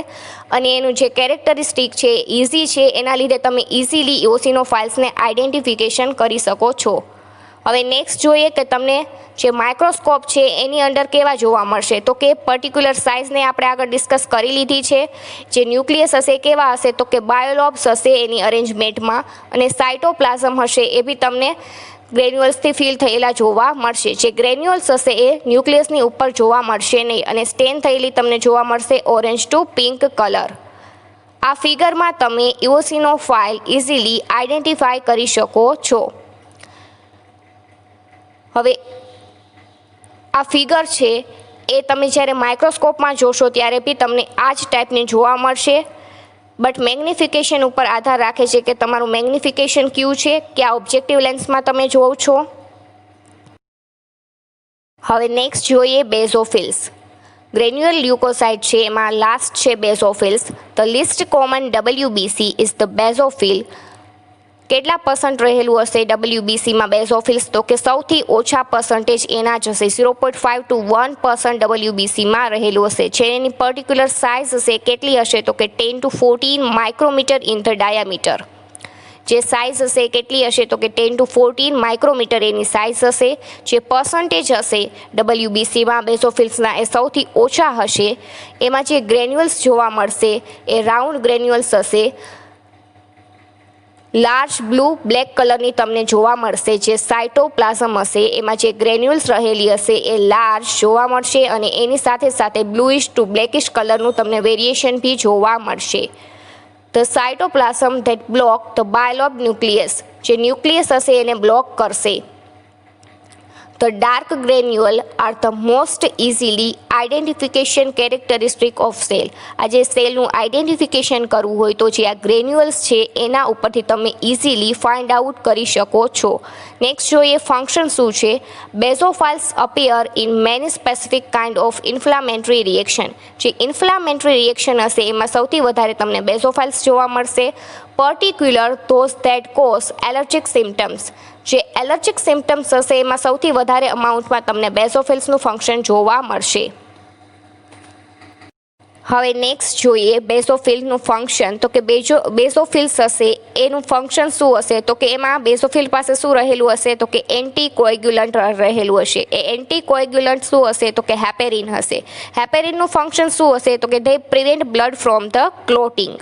અને એનું જે કેરેક્ટરિસ્ટિક છે ઇઝી છે એના લીધે તમે ઇઝીલી ઇઓસિનોફાઇલ્સને આઇડેન્ટિફિકેશન કરી શકો છો. હવે નેક્સ્ટ જોઈએ કે તમને જે માઇક્રોસ્કોપ છે એની અંદર કેવા જોવા મળશે તો કે પર્ટિક્યુલર સાઇઝને આપણે આગળ ડિસ્કસ કરી લીધી છે. જે ન્યુક્લિયસ હશે કેવા હશે તો કે બાયોલોબ્સ હશે એની અરેન્જમેન્ટમાં અને સાઇટોપ્લાઝમ હશે એ બી તમને ગ્રેન્યુઅલ્સથી ફિલ થયેલા જોવા મળશે. જે ગ્રેન્યુઅલ્સ હશે એ ન્યુક્લિયસની ઉપર જોવા મળશે નહીં અને સ્ટેન થયેલી તમને જોવા મળશે ઓરેન્જ ટુ પિંક કલર. આ ફિગરમાં તમે ઇઓસિનોફાઇલ ઇઝીલી આઇડેન્ટિફાય કરી શકો છો. હવે આ ફિગર છે એ તમે જ્યારે માઇક્રોસ્કોપમાં જોશો ત્યારે બી તમને આ જ ટાઈપની જોવા મળશે. બટ મેગ્નિફિકેશન ઉપર આધાર રાખે છે કે તમારું મેગ્નિફિકેશન કયું છે, કયા ઓબ્જેક્ટિવ લેન્સમાં તમે જોવો છો. હવે નેક્સ્ટ જોઈએ બેઝોફિલ્સ. ગ્રેન્યુઅલ લ્યુકોસાઇટ છે એમાં લાસ્ટ છે basophils. The least common WBC is the basophil. કેટલા પર્સન્ટ રહેલું હશે WBCમાં બેઝોફિલ્સ તો કે સૌથી ઓછા પર્સન્ટેજ એના જ હશે 0.5 to 1% WBCમાં રહેલું હશે. જેની પર્ટિક્યુલર સાઇઝ હશે કેટલી હશે તો કે 10 to 14 micrometre in the diameter. જે સાઇઝ હશે કેટલી હશે તો કે 10 to 14 માઇક્રોમીટર એની સાઇઝ હશે. જે પર્સન્ટેજ હશે WBCમાં બેઝોફિલ્સના એ સૌથી ઓછા હશે. એમાં જે ગ્રેન્યુઅલ્સ જોવા મળશે એ રાઉન્ડ ગ્રેન્યુઅલ્સ હશે. લાર્જ બ્લુ બ્લેક કલરની તમને જોવા મળશે. જે સાઇટોપ્લાઝમ હશે એમાં જે ગ્રેન્યુલ્સ રહેલી હશે એ લાર્જ જોવા મળશે અને એની સાથે સાથે બ્લુઇશ ટુ બ્લેકિશ કલરનું તમને વેરિએશન બી જોવા મળશે. The cytoplasm that block the bilobe nucleus. જે ન્યુક્લિયસ હશે એને બ્લોક કરશે. The dark granule are the most easily identification characteristic of cell. આ જે સેલનું આઈડેન્ટિફિકેશન કરવું હોય તો જે આ ગ્રેન્યુઅલ્સ છે એના ઉપરથી તમે ઇઝીલી ફાઇન્ડ આઉટ કરી શકો છો. નેક્સ્ટ જોઈએ ફંક્શન શું છે. Basophils appear in many specific kind of inflammatory reaction. જે ઇન્ફ્લામેટરી રિએક્શન હશે એમાં સૌથી વધારે તમને બેઝોફાઇલ્સ જોવા મળશે. Particular those that cause allergic symptoms. જે એલર્જીક સિમ્ટમ્સ હશે એમાં સૌથી વધારે અમાઉન્ટમાં તમને બેઝોફિલ્સનું ફંક્શન જોવા મળશે. હવે નેક્સ્ટ જોઈએ બેઝોફિલનું ફંક્શન. તો કે બેઝોફિલ્સ હશે એનું ફંક્શન શું હશે તો કે એમાં બેઝોફિલ પાસે શું રહેલું હશે તો કે એન્ટીકોએગ્યુલન્ટ રહેલું હશે. એ એન્ટીકોએગ્યુલન્ટ શું હશે તો કે હેપેરિન હશે. હેપેરિનનું ફંક્શન શું હશે તો કે they prevent blood from the clotting.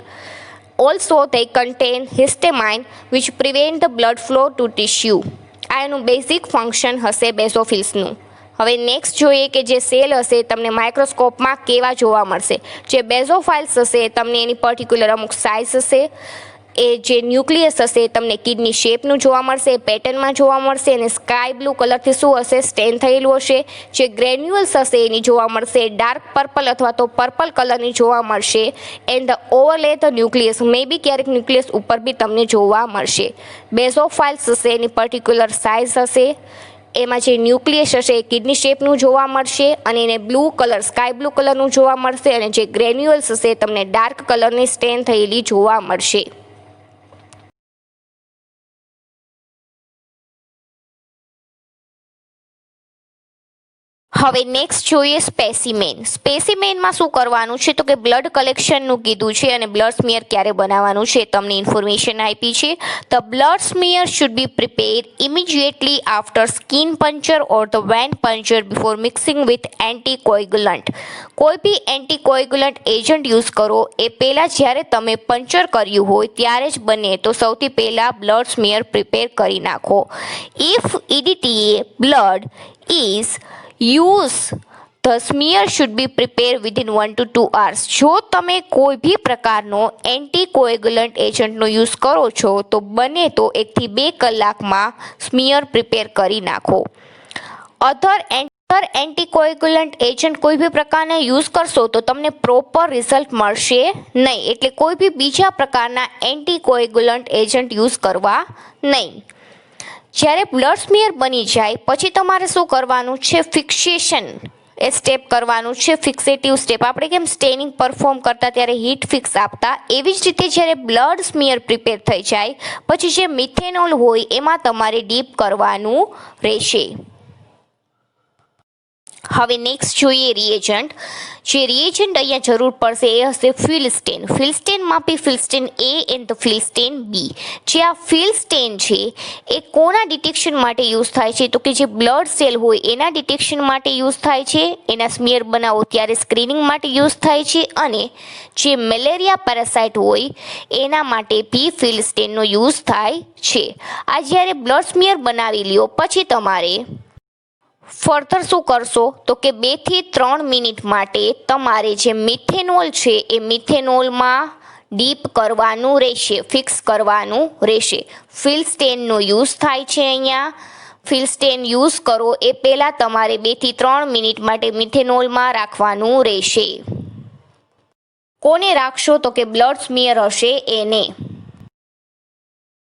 Also, they contain histamine which prevent the blood flow to tissue. આ એનું બેઝિક ફંક્શન હશે બેઝોફિલ્સનું. હવે નેક્સ્ટ જોઈએ કે જે સેલ હશે તમને માઇક્રોસ્કોપમાં કેવા જોવા મળશે. જે બેઝોફાઇલ્સ હશે તમને એની પર્ટિક્યુલર અમુક સાઇઝ હશે. એ જે ન્યુક્લિયસ હશે તમને કિડની શેપનું જોવા મળશે, પેટર્નમાં જોવા મળશે અને સ્કાય બ્લુ કલરથી શું હશે સ્ટેન થયેલું હશે. જે ગ્રેન્યુઅલ્સ હશે એની જોવા મળશે ડાર્ક પર્પલ અથવા તો પર્પલ કલરની જોવા મળશે. And the overlay the nucleus મે બી ક્યારેક ન્યુક્લિયસ ઉપર બી તમને જોવા મળશે. બેઝોફાઇલ્સ હશે એની પર્ટિક્યુલર સાઇઝ હશે. એમાં જે ન્યુક્લિયસ હશે એ કિડની શેપનું જોવા મળશે અને એને બ્લુ કલર સ્કાય બ્લુ કલરનું જોવા મળશે. અને જે ગ્રેન્યુઅલ્સ હશે તમને ડાર્ક કલરની સ્ટેન થયેલી જોવા મળશે. હવે નેક્સ્ટ જોઈએ સ્પેસિમેન. સ્પેસિમેનમાં શું કરવાનું છે તો કે બ્લડ કલેક્શનનું કીધું છે અને બ્લડ સ્મિયર ક્યારે બનાવવાનું છે તમને ઇન્ફોર્મેશન આપી છે. The blood smear should be prepare immediately after skin puncture or the vein puncture before mixing with anticoagulant. કોઈ બી એન્ટીકોએગ્યુલન્ટ એજન્ટ યુઝ કરો એ પહેલાં જ્યારે તમે પંચર કર્યું હોય ત્યારે જ બને તો સૌથી પહેલાં બ્લડ સ્મિયર પ્રિપેર કરી નાખો. If EDTA blood is use the smear should be prepare within 1 to 2 hours. જો તમે કોઈ બી પ્રકારનો એન્ટીકોએગ્યુલન્ટ એજન્ટનો યુઝ કરો છો તો બને તો 1 થી 2 કલાકમાં સ્મિયર પ્રિપેર કરી નાખો. અધર એન્ટીકોએગ્યુલન્ટ એજન્ટ કોઈ બી પ્રકારના યુઝ કરશો તો તમને પ્રોપર રિઝલ્ટ મળશે નહીં. એટલે કોઈ બી બીજા પ્રકારના એન્ટીકોએગ્યુલન્ટ એજન્ટ યુઝ કરવા નહીં. જ્યારે બ્લડ સ્મિયર બની જાય પછી તમારે શું કરવાનું છે ફિક્સેશન એ સ્ટેપ કરવાનું છે. ફિક્સેટિવ સ્ટેપ આપણે કેમ સ્ટેનિંગ પરફોર્મ કરતા ત્યારે હીટ ફિક્સ આપતા એવી જ રીતે જ્યારે બ્લડ સ્મિયર પ્રિપેર થઈ જાય પછી જે મિથેનોલ હોય એમાં તમારે ડીપ કરવાનું રહેશે. હવે નેક્સ્ટ જોઈએ રિએજન્ટ. જે રિએજન્ટ અહીંયા જરૂર પડશે એ હશે ફિલસ્ટેન. ફિલસ્ટેનમાં બી ફિલસ્ટેન A એન્ડ ફિલસ્ટેન B. જે આ ફિલસ્ટેન છે એ કોના ડિટેક્શન માટે યુઝ થાય છે તો કે જે બ્લડ સેલ હોય એના ડિટેક્શન માટે યુઝ થાય છે. એના સ્મિયર બનાવો ત્યારે સ્ક્રીનિંગ માટે યુઝ થાય છે અને જે મેલેરિયા પેરાસાઇટ હોય એના માટે બી ફિલસ્ટેનનો યુઝ થાય છે. આ જ્યારે બ્લડ સ્મિયર બનાવી લ્યો પછી તમારે ફર્ધર શું કરશો તો કે 2 થી 3 મિનિટ માટે તમારે જે મિથેનોલ છે એ મિથેનોલમાં ડીપ કરવાનું રહેશે, ફિક્સ કરવાનું રહેશે. ફિલસ્ટેનનો યુઝ થાય છે અહીંયા. ફિલસ્ટેન યુઝ કરો એ પહેલાં તમારે 2 થી 3 મિનિટ માટે મિથેનોલમાં રાખવાનું રહેશે. કોને રાખશો તો કે બ્લડ સ્મિયર હશે એને.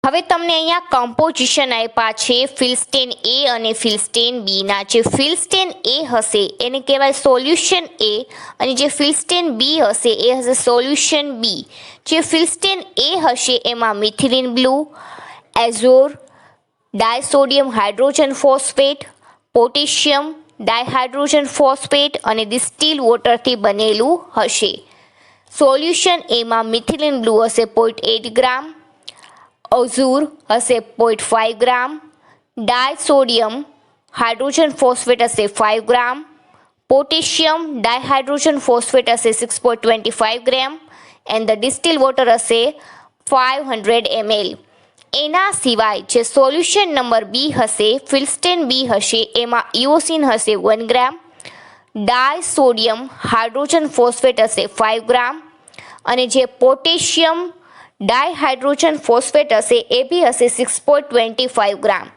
હવે તમને અહીંયા કમ્પોઝિશન આપ્યા છે ફિલસ્ટેન A અને ફિલસ્ટેન B ના. જે ફિલસ્ટેન A હશે એને કહેવાય સોલ્યુશન A અને જે ફિલસ્ટેન B હશે એ હશે સોલ્યુશન B. જે ફિલસ્ટેન A હશે એમાં methylene blue, azure, disodium hydrogen phosphate, potassium dihydrogen phosphate અને ડિસ્ટિલ વોટરથી બનેલું હશે. સોલ્યુશન એમાં મિથિલિન બ્લુ હશે 0.8 ગ્રામ, અઝુર હશે 0.5 ગ્રામ, ડાયસોડિયમ હાઇડ્રોજન ફોસ્ફેટ હશે 5 ગ્રામ, પોટેશિયમ ડાયહાઇડ્રોજન ફોસ્ફેટ હશે 6.25 ગ્રામ એન્ડ ધ ડિસ્ટિલ વોટર હશે 500 ml. એના સિવાય જે સોલ્યુશન નંબર B હશે ફિલસ્ટેન B હશે એમાં ઇઓસિન હશે 1 ગ્રામ, ડાયસોડિયમ હાઇડ્રોજન ફોસ્ફેટ હશે 5 ગ્રામ અને જે પોટેશિયમ ડાયહાઇડ્રોજન ફોસ્ફેટ હશે એ બી હશે 6.25 ગ્રામ.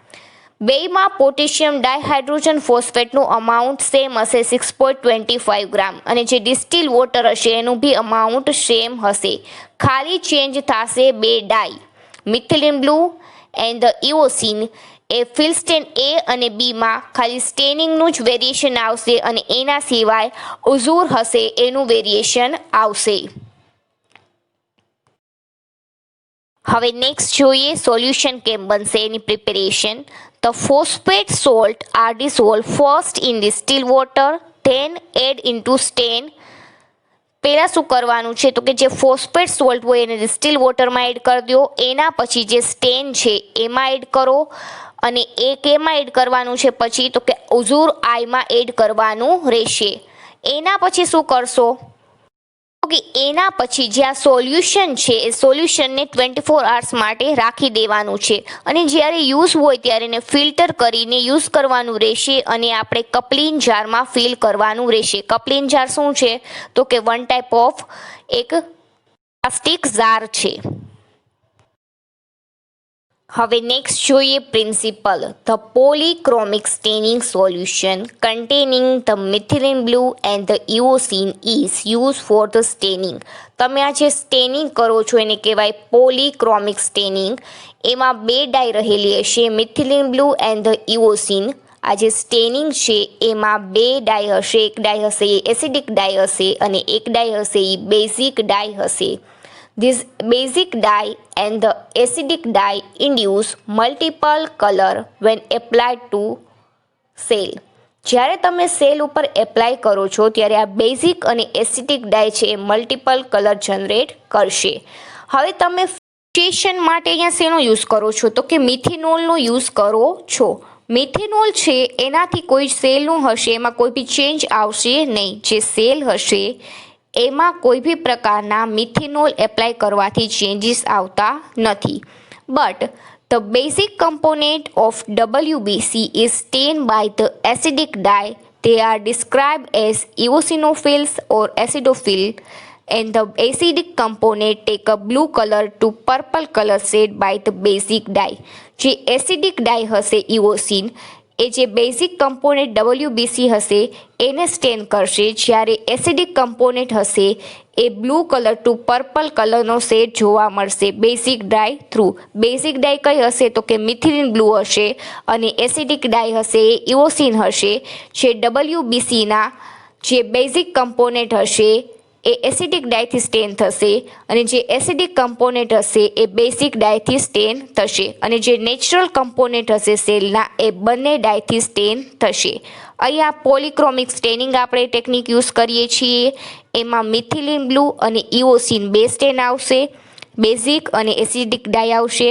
બેયમાં પોટેશિયમ ડાયહાઇડ્રોજન ફોસ્ફેટનું અમાઉન્ટ સેમ હશે 6.25 ગ્રામ અને જે ડિસ્ટિલ વોટર હશે એનું બી અમાઉન્ટ સેમ હશે. ખાલી ચેન્જ થશે બે dye methylene blue and the eosin એ ફિલ્ડ સ્ટેન એ અને બીમાં ખાલી સ્ટેનિંગનું જ વેરિએશન આવશે અને એના સિવાય ઉઝુર હશે એનું વેરિએશન આવશે. હવે નેક્સ્ટ જોઈએ સોલ્યુશન કેમ બનશે એની preparation. The phosphate salt are dissolved first in distilled water, then add into stain. પહેલાં શું કરવાનું છે તો કે જે ફોસ્ફેટ સોલ્ટ હોય એને ડિસ્ટિલ વોટરમાં એડ કરી દો, એના પછી જે સ્ટેન છે એમાં એડ કરો અને એક એમાં એડ કરવાનું છે પછી તો કે ઉઝુર આઈમાં એડ કરવાનું રહેશે. એના પછી શું કરશો કે એના પછી જે આ સોલ્યુશન છે એ સોલ્યુશનને 24 અવર્સ માટે રાખી દેવાનું છે અને જ્યારે યુઝ હોય ત્યારે એને ફિલ્ટર કરીને યુઝ કરવાનું રહેશે અને આપણે કપલિન જારમાં ફિલ કરવાનું રહેશે. કપલિન જાર શું છે તો કે વન ટાઈપ ઓફ એક પ્લાસ્ટિક જાર છે. હવે નેક્સ્ટ જોઈએ principle. The polychromic staining solution containing the methylene blue and the eosin is use for the staining. તમે આ જે સ્ટેનિંગ કરો છો એને કહેવાય પોલીક્રોમિક સ્ટેનિંગ. એમાં બે ડાય રહેલી હશે મિથિલિન બ્લુ એન્ડ ધ ઇઓસિન. આ જે સ્ટેનિંગ છે એમાં બે ડાય હશે, એક ડાય હશે એ એસિડિક ડાય હશે અને એક ડાય હશે એ બેઝિક ડાય હશે. This basic dye and the acidic dye induce multiple color when applied to cell. જ્યારે તમે સેલ ઉપર એપ્લાય કરો છો ત્યારે આ બેઝિક અને એસિડિક ડાય છે એ મલ્ટિપલ કલર જનરેટ કરશે. હવે તમે ફિક્સેશન માટે અહીંયા શેનો યુઝ કરો છો તો કે મિથેનોલનો યુઝ કરો છો. મિથેનોલ છે એનાથી કોઈ સેલનું હશે એમાં કોઈ બી ચેન્જ આવશે નહીં. જે સેલ હશે એમાં કોઈ બી પ્રકારના મિથેનોલ એપ્લાય કરવાથી ચેન્જીસ આવતા નથી. But the basic component of WBC is stain by the acidic dye. They are described as eosinophils or acidophil and the acidic component take a blue color to purple color shade by the basic dye. જે એસિડિક ડાય હશે ઇઓસિન એ જે બેઝિક કમ્પોનેન્ટ WBC હશે એને સ્ટેન કરશે, જ્યારે એસિડિક કમ્પોનેન્ટ હશે એ બ્લુ કલર ટુ પર્પલ કલરનો શેડ જોવા મળશે બેઝિક ડાય થ્રુ. બેઝિક ડાય કઈ હશે તો કે મિથિલિન બ્લુ હશે અને એસિડિક ડાય હશે એ ઇઓસિન હશે. જે WBCના જે બેઝિક કમ્પોનેન્ટ હશે એ એસિડિક ડાયથી સ્ટેન થશે અને જે એસિડિક કમ્પોનેન્ટ હશે એ બેઝિક ડાયથી સ્ટેન થશે અને જે નેચરલ કમ્પોનેન્ટ હશે સેલના એ બંને ડાયથી સ્ટેન થશે. અહીંયા પોલીક્રોમિક સ્ટેનિંગ આપણે ટેકનિક યુઝ કરીએ છીએ. એમાં મિથિલિન બ્લુ અને ઇઓસિન બે સ્ટેન આવશે, બેઝિક અને એસિડિક ડાય આવશે.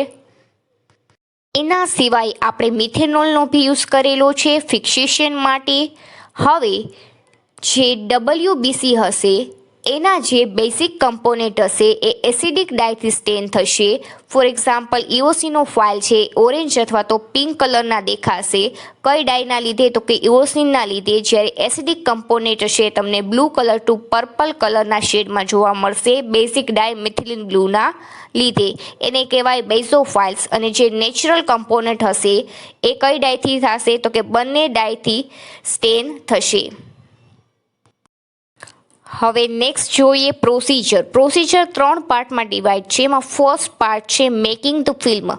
એના સિવાય આપણે મિથેનોલનો બી યુઝ કરેલો છે ફિક્સેશન માટે. હવે જે WBC હશે એના જે બેઝિક કમ્પોનેન્ટ હશે એ એસિડિક ડાયથી સ્ટેન થશે. ફોર એક્ઝામ્પલ ઇઓસિનોફાઇલ છે ઓરેન્જ અથવા તો પિંક કલરના દેખાશે. કઈ ડાયના લીધે તો કે ઇઓસિનના લીધે. જ્યારે એસિડિક કમ્પોનેન્ટ હશે તમને બ્લુ કલર ટુ પર્પલ કલરના શેડમાં જોવા મળશે બેઝિક ડાય મિથિલિન બ્લુના લીધે. એને કહેવાય બેઝોફાઇલ્સ. અને જે નેચરલ કમ્પોનેન્ટ હશે એ કઈ ડાયથી થશે તો કે બંને ડાયથી સ્ટેન થશે. હવે નેક્સ્ટ જોઈએ પ્રોસિજર. પ્રોસિજર 3 પાર્ટમાં ડિવાઈડ છે. એમાં ફર્સ્ટ પાર્ટ છે મેકિંગ ધ ફિલ્મ.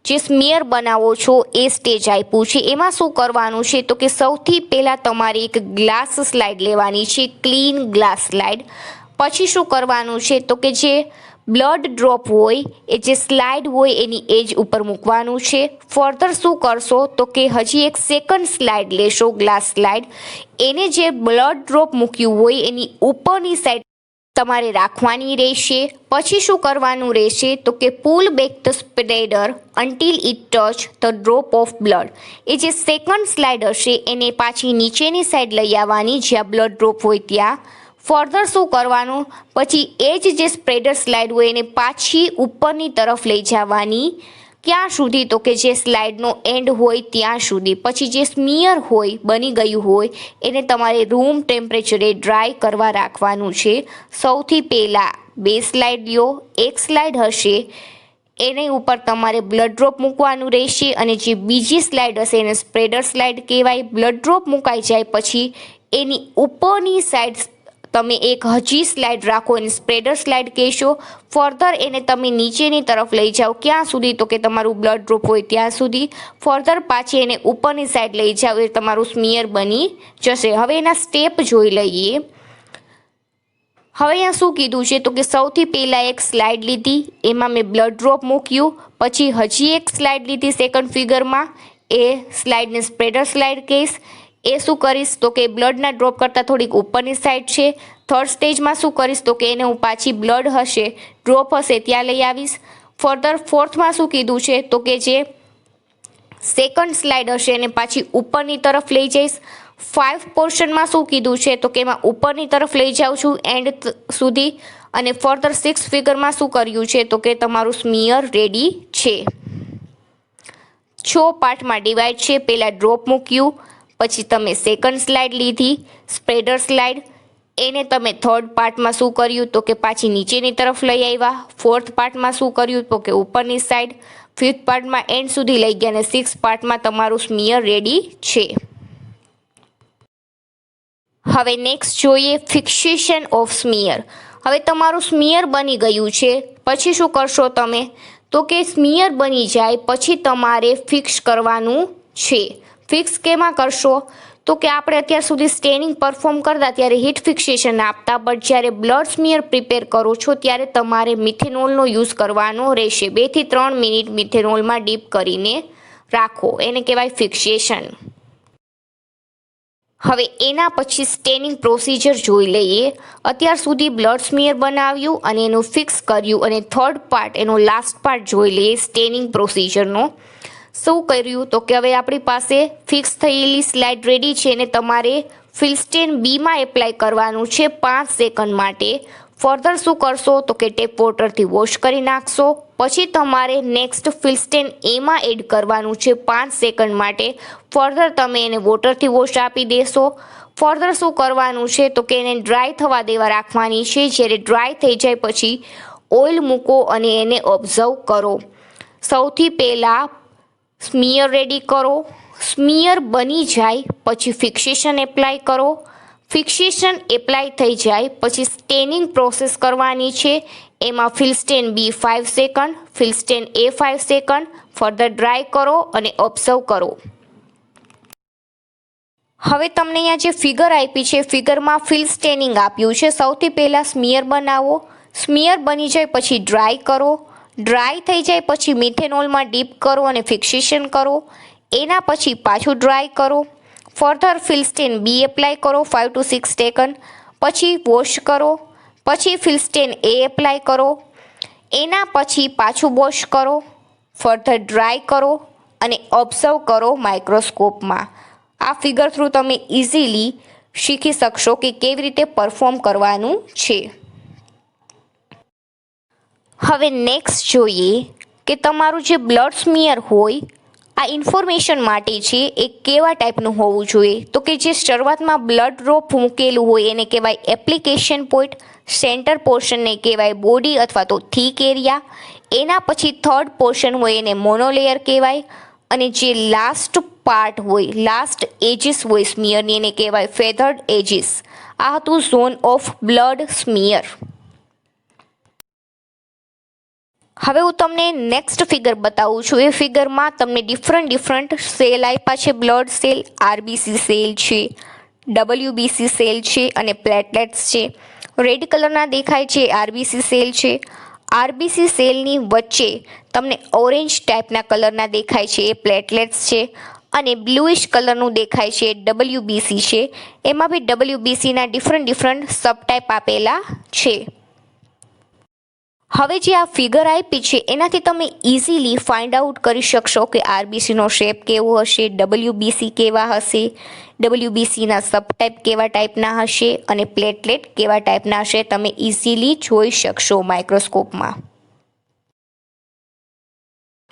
જે સ્મિયર બનાવો છો એ સ્ટેજ આપ્યું છે. એમાં શું કરવાનું છે તો કે સૌથી પહેલાં તમારે એક ગ્લાસ સ્લાઇડ લેવાની છે, ક્લીન ગ્લાસ સ્લાઇડ. પછી શું કરવાનું છે તો કે જે બ્લડ ડ્રોપ હોય એ જે સ્લાઇડ હોય એની એજ ઉપર મૂકવાનું છે. ફર્ધર શું કરશો તો કે હજી એક સેકન્ડ સ્લાઇડ લેશો, ગ્લાસ સ્લાઇડ. એને જે બ્લડ ડ્રોપ મૂક્યું હોય એની ઉપરની સાઈડ તમારે રાખવાની રહેશે. પછી શું કરવાનું રહેશે તો કે pull back the spreader until it touch the drop of blood. એ જે સેકન્ડ સ્લાઇડ હશે એને પાછી નીચેની સાઈડ લઈ આવવાની જ્યાં બ્લડ ડ્રોપ હોય ત્યાં. ફર્ધર શું કરવાનું પછી એ જે સ્પ્રેડર સ્લાઇડ હોય એને પાછી ઉપરની તરફ લઈ જવાની. ક્યાં સુધી તો કે જે સ્લાઇડનો એન્ડ હોય ત્યાં સુધી. પછી જે સ્મિયર હોય બની ગયું હોય એને તમારે રૂમ ટેમ્પરેચરે ડ્રાય કરવા રાખવાનું છે. સૌથી પહેલાં બે સ્લાઇડ લ્યો. એક સ્લાઇડ હશે એની ઉપર તમારે બ્લડ ડ્રોપ મૂકવાનું રહેશે અને જે બીજી સ્લાઇડ હશે એને સ્પ્રેડર સ્લાઇડ કહેવાય. બ્લડ ડ્રોપ મુકાઈ જાય પછી એની ઉપરની સાઈડ તમે એક હજી સ્લાઇડ રાખો એને સ્પ્રેડર સ્લાઇડ કહેશો. ફર્ધર એને તમે નીચેની તરફ લઈ જાઓ ક્યાં સુધી તો કે તમારું બ્લડ ડ્રોપ હોય ત્યાં સુધી. ફર્ધર પાછી એને ઉપરની સાઈડ લઈ જાઓ એ તમારું સ્મિયર બની જશે. હવે એના સ્ટેપ જોઈ લઈએ. હવે અહીંયા શું કીધું છે તો કે સૌથી પહેલાં એક સ્લાઇડ લીધી એમાં મેં બ્લડ ડ્રોપ મૂક્યું. પછી હજી એક સ્લાઇડ લીધી સેકન્ડ ફિગરમાં એ સ્લાઇડને સ્પ્રેડર સ્લાઇડ કહીશ. એ શું કરીશ તો કે બ્લડના ડ્રોપ કરતાં થોડીક ઉપરની સાઈડ છે. થર્ડ સ્ટેજમાં શું કરીશ તો કે એને હું પાછી બ્લડ હશે ડ્રોપ હશે ત્યાં લઈ આવીશ. ફર્ધર ફોર્થમાં શું કીધું છે તો કે જે સેકન્ડ સ્લાઇડ હશે એને પાછી ઉપરની તરફ લઈ જઈશ. 5 પોર્શનમાં શું કીધું છે તો કે એમાં ઉપરની તરફ લઈ જાઉં છું એન્ડ સુધી. અને ફર્ધર 6 ફિગરમાં શું કર્યું છે તો કે તમારું સ્મિયર રેડી છે. 6 પાર્ટમાં ડિવાઈડ છે. પહેલાં ડ્રોપ મૂક્યું, પછી તમે સેકન્ડ સ્લાઇડ લીધી સ્પ્રેડર સ્લાઇડ, એને તમે થર્ડ પાર્ટમાં શું કર્યું તો કે પાછી નીચેની તરફ લઈ આવ્યા. ફોર્થ પાર્ટમાં શું કર્યું તો કે ઉપરની સાઈડ. ફિફ્થ પાર્ટમાં એન્ડ સુધી લઈ ગયા અને 6 પાર્ટમાં તમારું સ્મિયર રેડી છે. હવે નેક્સ્ટ જોઈએ ફિક્સેશન ઓફ સ્મિયર. હવે તમારું સ્મિયર બની ગયું છે પછી શું કરશો તમે તો કે સ્મિયર બની જાય પછી તમારે ફિક્સ કરવાનું છે. ફિક્સ કેમાં કરશો તો કે આપણે અત્યાર સુધી સ્ટેનિંગ પરફોર્મ કરતા ત્યારે હીટ ફિક્સેશન આપતા, બટ જ્યારે બ્લડ સ્મિયર પ્રિપેર કરો છો ત્યારે તમારે મિથેનોલનો યુઝ કરવાનો રહેશે. 2 થી 3 મિનિટ મિથેનોલમાં ડીપ કરીને રાખો, એને કહેવાય ફિક્સેશન. હવે એના પછી સ્ટેનિંગ પ્રોસિજર જોઈ લઈએ. અત્યાર સુધી બ્લડ સ્મિયર બનાવ્યું અને એનું ફિક્સ કર્યું અને થર્ડ પાર્ટ એનો લાસ્ટ પાર્ટ જોઈ લઈએ સ્ટેનિંગ પ્રોસિજરનો. શું કર્યું તો કે હવે આપણી પાસે ફિક્સ થયેલી સ્લાઇડ રેડી છે અને તમારે ફિલ્સ્ટેન બીમાં એપ્લાય કરવાનું છે 5 સેકન્ડ માટે. ફર્ધર શું કરશો તો કે ટેપ વોટરથી વોશ કરી નાખશો. પછી તમારે નેક્સ્ટ ફિલ્સ્ટેન એમાં એડ કરવાનું છે 5 સેકન્ડ માટે. ફર્ધર તમે એને વોટરથી વોશ આપી દેશો. ફર્ધર શું કરવાનું છે તો કે એને ડ્રાય થવા દેવા રાખવાની છે. જ્યારે ડ્રાય થઈ જાય પછી ઓઇલ મૂકો અને એને ઓબ્ઝર્વ કરો. સૌથી પહેલાં સ્મિયર રેડી કરો. સ્મિયર બની જાય પછી ફિક્સેશન એપ્લાય કરો. ફિક્સેશન એપ્લાય થઈ જાય પછી સ્ટેનિંગ પ્રોસેસ કરવાની છે. એમાં ફિલ્સ્ટેન બી 5 સેકન્ડ, ફિલ્સ્ટેન એ 5 સેકન્ડ. ફર્ધર ડ્રાય કરો અને ઓબ્ઝર્વ કરો. હવે તમને અહીંયા જે ફિગર આપી છે ફિગરમાં ફિલ સ્ટેનિંગ આપ્યું છે. સૌથી પહેલાં સ્મિયર બનાવો. સ્મિયર બની જાય પછી ડ્રાય કરો. ડ્રાય થઈ જાય પછી મિથેનોલમાં ડીપ કરો અને ફિક્સેશન કરો. એના પછી પાછું ડ્રાય કરો. ફર્ધર ફિલ્સ્ટેન બી એપ્લાય કરો 5 to 6 સેકન્ડ. પછી વોશ કરો. પછી ફિલ્સ્ટેન એ એપ્લાય કરો. એના પછી પાછું વોશ કરો. ફર્ધર ડ્રાય કરો અને ઓબ્ઝર્વ કરો માઇક્રોસ્કોપમાં. આ ફિગર થ્રુ તમે ઇઝીલી શીખી શકશો કે કેવી રીતે પરફોર્મ કરવાનું છે. હવે નેક્સ્ટ જોઈએ કે તમારું જે બ્લડ સ્મિયર હોય આ ઇન્ફોર્મેશન માટે છે એ કેવા ટાઈપનું હોવું જોઈએ તો કે જે શરૂઆતમાં બ્લડ ડ્રોપ મૂકેલું હોય એને કહેવાય એપ્લિકેશન પોઈન્ટ. સેન્ટર પોર્શનને કહેવાય બોડી અથવા તો થીક એરિયા. એના પછી થર્ડ પોર્શન હોય એને મોનોલેયર કહેવાય. અને જે લાસ્ટ પાર્ટ હોય લાસ્ટ એજીસ હોય સ્મિયરની એને કહેવાય ફેધર્ડ એજીસ. આ હતું ઝોન ઓફ બ્લડ સ્મિયર. હવે હું તમને નેક્સ્ટ ફિગર બતાવું છું. એ ફિગરમાં તમને ડિફરન્ટ સેલ આપ્યા છે. બ્લડ સેલ, આરબીસી સેલ છે, ડબલ્યુબીસી સેલ છે અને પ્લેટલેટ્સ છે. રેડ કલરના દેખાય છે આરબીસી સેલ છે. આરબીસી સેલની વચ્ચે તમને ઓરેન્જ ટાઈપના કલરના દેખાય છે એ પ્લેટલેટ્સ છે અને બ્લુઇશ કલરનું દેખાય છે ડબલ્યુબીસી છે. એમાં બી ડબલ્યુબીસીના ડિફરન્ટ સબ ટાઈપ આપેલા છે. હવે જે આ ફિગર આપી છે એનાથી તમે ઇઝીલી ફાઇન્ડ આઉટ કરી શકશો કે આરબીસીનો શેપ કેવો હશે, ડબલ્યુબીસી કેવા હશે, ડબલ્યુબીસીના સબ ટાઈપ કેવા ટાઈપના હશે અને પ્લેટલેટ કેવા ટાઈપના હશે. તમે ઇઝીલી જોઈ શકશો માઇક્રોસ્કોપમાં.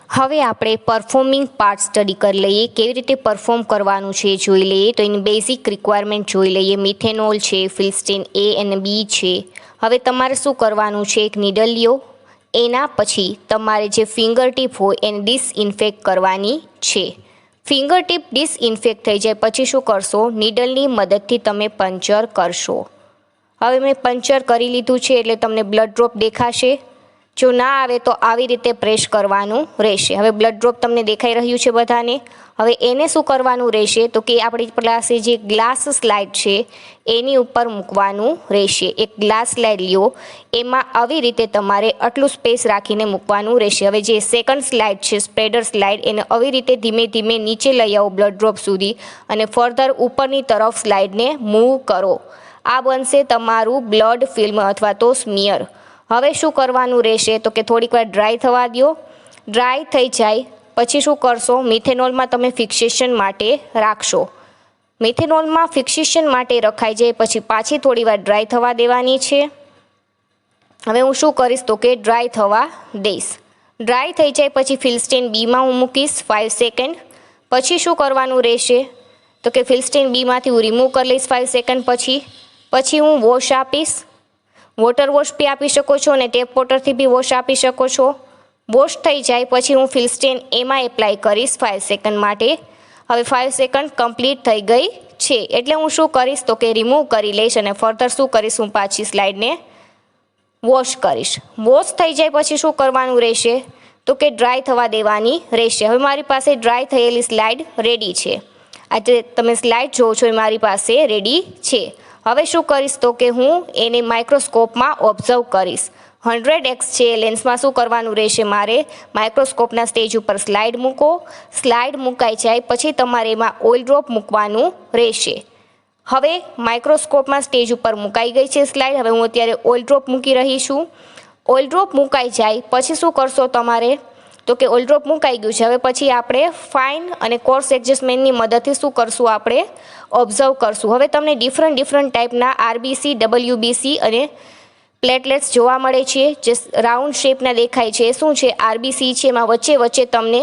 હવે આપણે પરફોર્મિંગ પાર્ટ સ્ટડી કરી લઈએ. કેવી રીતે પરફોર્મ કરવાનું છે એ જોઈ લઈએ. તો એની બેઝિક રિક્વાયરમેન્ટ જોઈ લઈએ. મિથેનોલ છે, ફિલ્સ્ટેન એ અને બી છે. હવે તમારે શું કરવાનું છે એક નીડલ લ્યો. એના પછી તમારે જે ફિંગર ટીપ હોય એને ડિસઇન્ફેક્ટ કરવાની છે. ફિંગર ટીપ ડિસઇન્ફેક્ટ થઈ જાય પછી શું કરશો, નીડલની મદદથી તમે પંચર કરશો. હવે મેં પંચર કરી લીધું છે એટલે તમને બ્લડ ડ્રોપ દેખાશે. જો ના આવે તો આવી રીતે પ્રેસ કરવાનું રહેશે. હવે બ્લડ ડ્રોપ તમને દેખાઈ રહ્યું છે બધાને. હવે એને શું કરવાનું રહેશે તો કે આપણી પાસે જે ગ્લાસ સ્લાઇડ છે એની ઉપર મૂકવાનું રહેશે. એક ગ્લાસ સ્લાઇડ લ્યો, એમાં આવી રીતે તમારે આટલું સ્પેસ રાખીને મૂકવાનું રહેશે. હવે જે સેકન્ડ સ્લાઇડ છે સ્પ્રેડર સ્લાઇડ, એને આવી રીતે ધીમે ધીમે નીચે લઈ આવો બ્લડ ડ્રોપ સુધી અને ફર્ધર ઉપરની તરફ સ્લાઇડને મૂવ કરો. આ બનશે તમારું બ્લડ ફિલ્મ અથવા તો સ્મિયર. હવે શું કરવાનું રહેશે તો કે થોડીક વાર ડ્રાય થવા દો. ડ્રાય થઈ જાય પછી શું કરશો, મિથેનોલમાં તમે ફિક્સેશન માટે રાખશો. મિથેનોલમાં ફિક્સેશન માટે રખાઈ જાય પછી પાછી થોડી વાર ડ્રાય થવા દેવાની છે. હવે હું શું કરીશ તો કે ડ્રાય થવા દઈશ. ડ્રાય થઈ જાય પછી ફિલ્સ્ટેન બીમાં હું મૂકીશ 5 સેકન્ડ. પછી શું કરવાનું રહેશે તો કે ફિલ્સ્ટેન બીમાંથી હું રિમૂવ કરી લઈશ 5 સેકન્ડ પછી હું વોશ આપીશ. વોટર વોશ બી આપી શકો છો અને ટેપ વોટરથી બી વોશ આપી શકો છો. વોશ થઈ જાય પછી હું ફિલ્સ્ટેન એમાં એપ્લાય કરીશ 5 સેકન્ડ માટે. હવે 5 સેકન્ડ કમ્પ્લીટ થઈ ગઈ છે એટલે હું શું કરીશ તો કે રિમૂવ કરી લઈશ અને ફર્ધર શું કરીશ, હું પાછી સ્લાઇડને વોશ કરીશ. વોશ થઈ જાય પછી શું કરવાનું રહેશે તો કે ડ્રાય થવા દેવાની રહેશે. હવે મારી પાસે ડ્રાય થયેલી સ્લાઇડ રેડી છે. આજે તમે સ્લાઇડ જોવો છો એ મારી પાસે રેડી છે. હવે શું કરીશ તો કે હું એને માઇક્રોસ્કોપમાં ઓબ્ઝર્વ કરીશ. 100x છે લેન્સમાં શું કરવાનું રહેશે, મારે માઇક્રોસ્કોપના સ્ટેજ ઉપર સ્લાઇડ મૂકો. સ્લાઇડ મુકાઈ જાય પછી તમારે એમાં ઓઇલ ડ્રોપ મૂકવાનું રહેશે. હવે માઇક્રોસ્કોપમાં સ્ટેજ ઉપર મુકાઈ ગઈ છે સ્લાઇડ. હવે હું અત્યારે ઓઇલ ડ્રોપ મૂકી રહી છું. ઓઇલ ડ્રોપ મુકાઈ જાય પછી શું કરશો તમારે તો કે ઓઇલ ડ્રોપ મુકાઈ ગયું છે. હવે પછી આપણે ફાઇન અને કોર્સ એડજસ્ટમેન્ટની મદદથી શું કરશું, આપણે ઓબ્ઝર્વ કરશું. હવે તમને ડિફરન્ટ ટાઈપના આરબીસી, ડબલ્યુબીસી અને પ્લેટલેટ્સ જોવા મળે છે જે રાઉન્ડ શેપના દેખાય છે. શું છે, આરબીસી છે. એમાં વચ્ચે તમને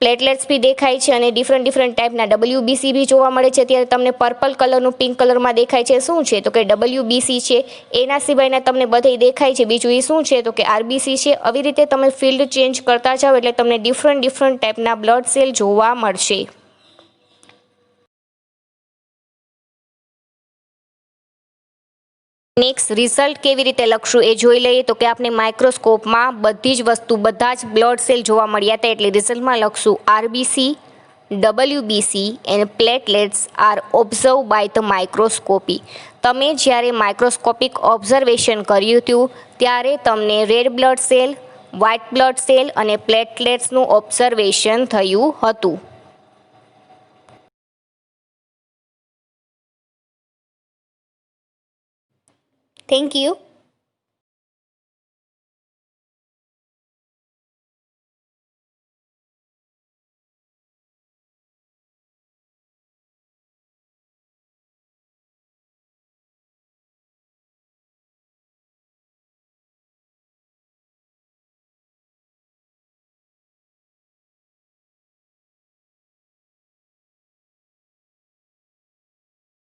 પ્લેટલેટ્સ બી દેખાય છે અને ડિફરન્ટ ટાઈપના ડબલ્યુબીસી બી જોવા મળે છે. અત્યારે તમને પર્પલ કલરનું પિંક કલરમાં દેખાય છે. શું છે તો કે ડબલ્યુબીસી છે. એના સિવાયના તમને બધે દેખાય છે બીજું એ શું છે તો કે આરબીસી છે. આવી રીતે તમે ફિલ્ડ ચેન્જ કરતા જાઓ એટલે તમને ડિફરન્ટ ટાઈપના બ્લડ સેલ જોવા મળશે. નેક્સ્ટ રિઝલ્ટ કેવી રીતે લખશું એ જોઈ લઈએ. તો કે આપણે માઇક્રોસ્કોપમાં બધી જ વસ્તુ, બધા જ બ્લડ સેલ જોવા મળ્યા હતા એટલે રિઝલ્ટમાં લખશું RBC, WBC and platelets are observe by the microscopy. તમે જ્યારે માઇક્રોસ્કોપિક ઓબ્ઝર્વેશન કર્યું હતું ત્યારે તમને red blood cell, white blood cell અને પ્લેટલેટ્સનું ઓબ્ઝર્વેશન થયું હતું. Thank you.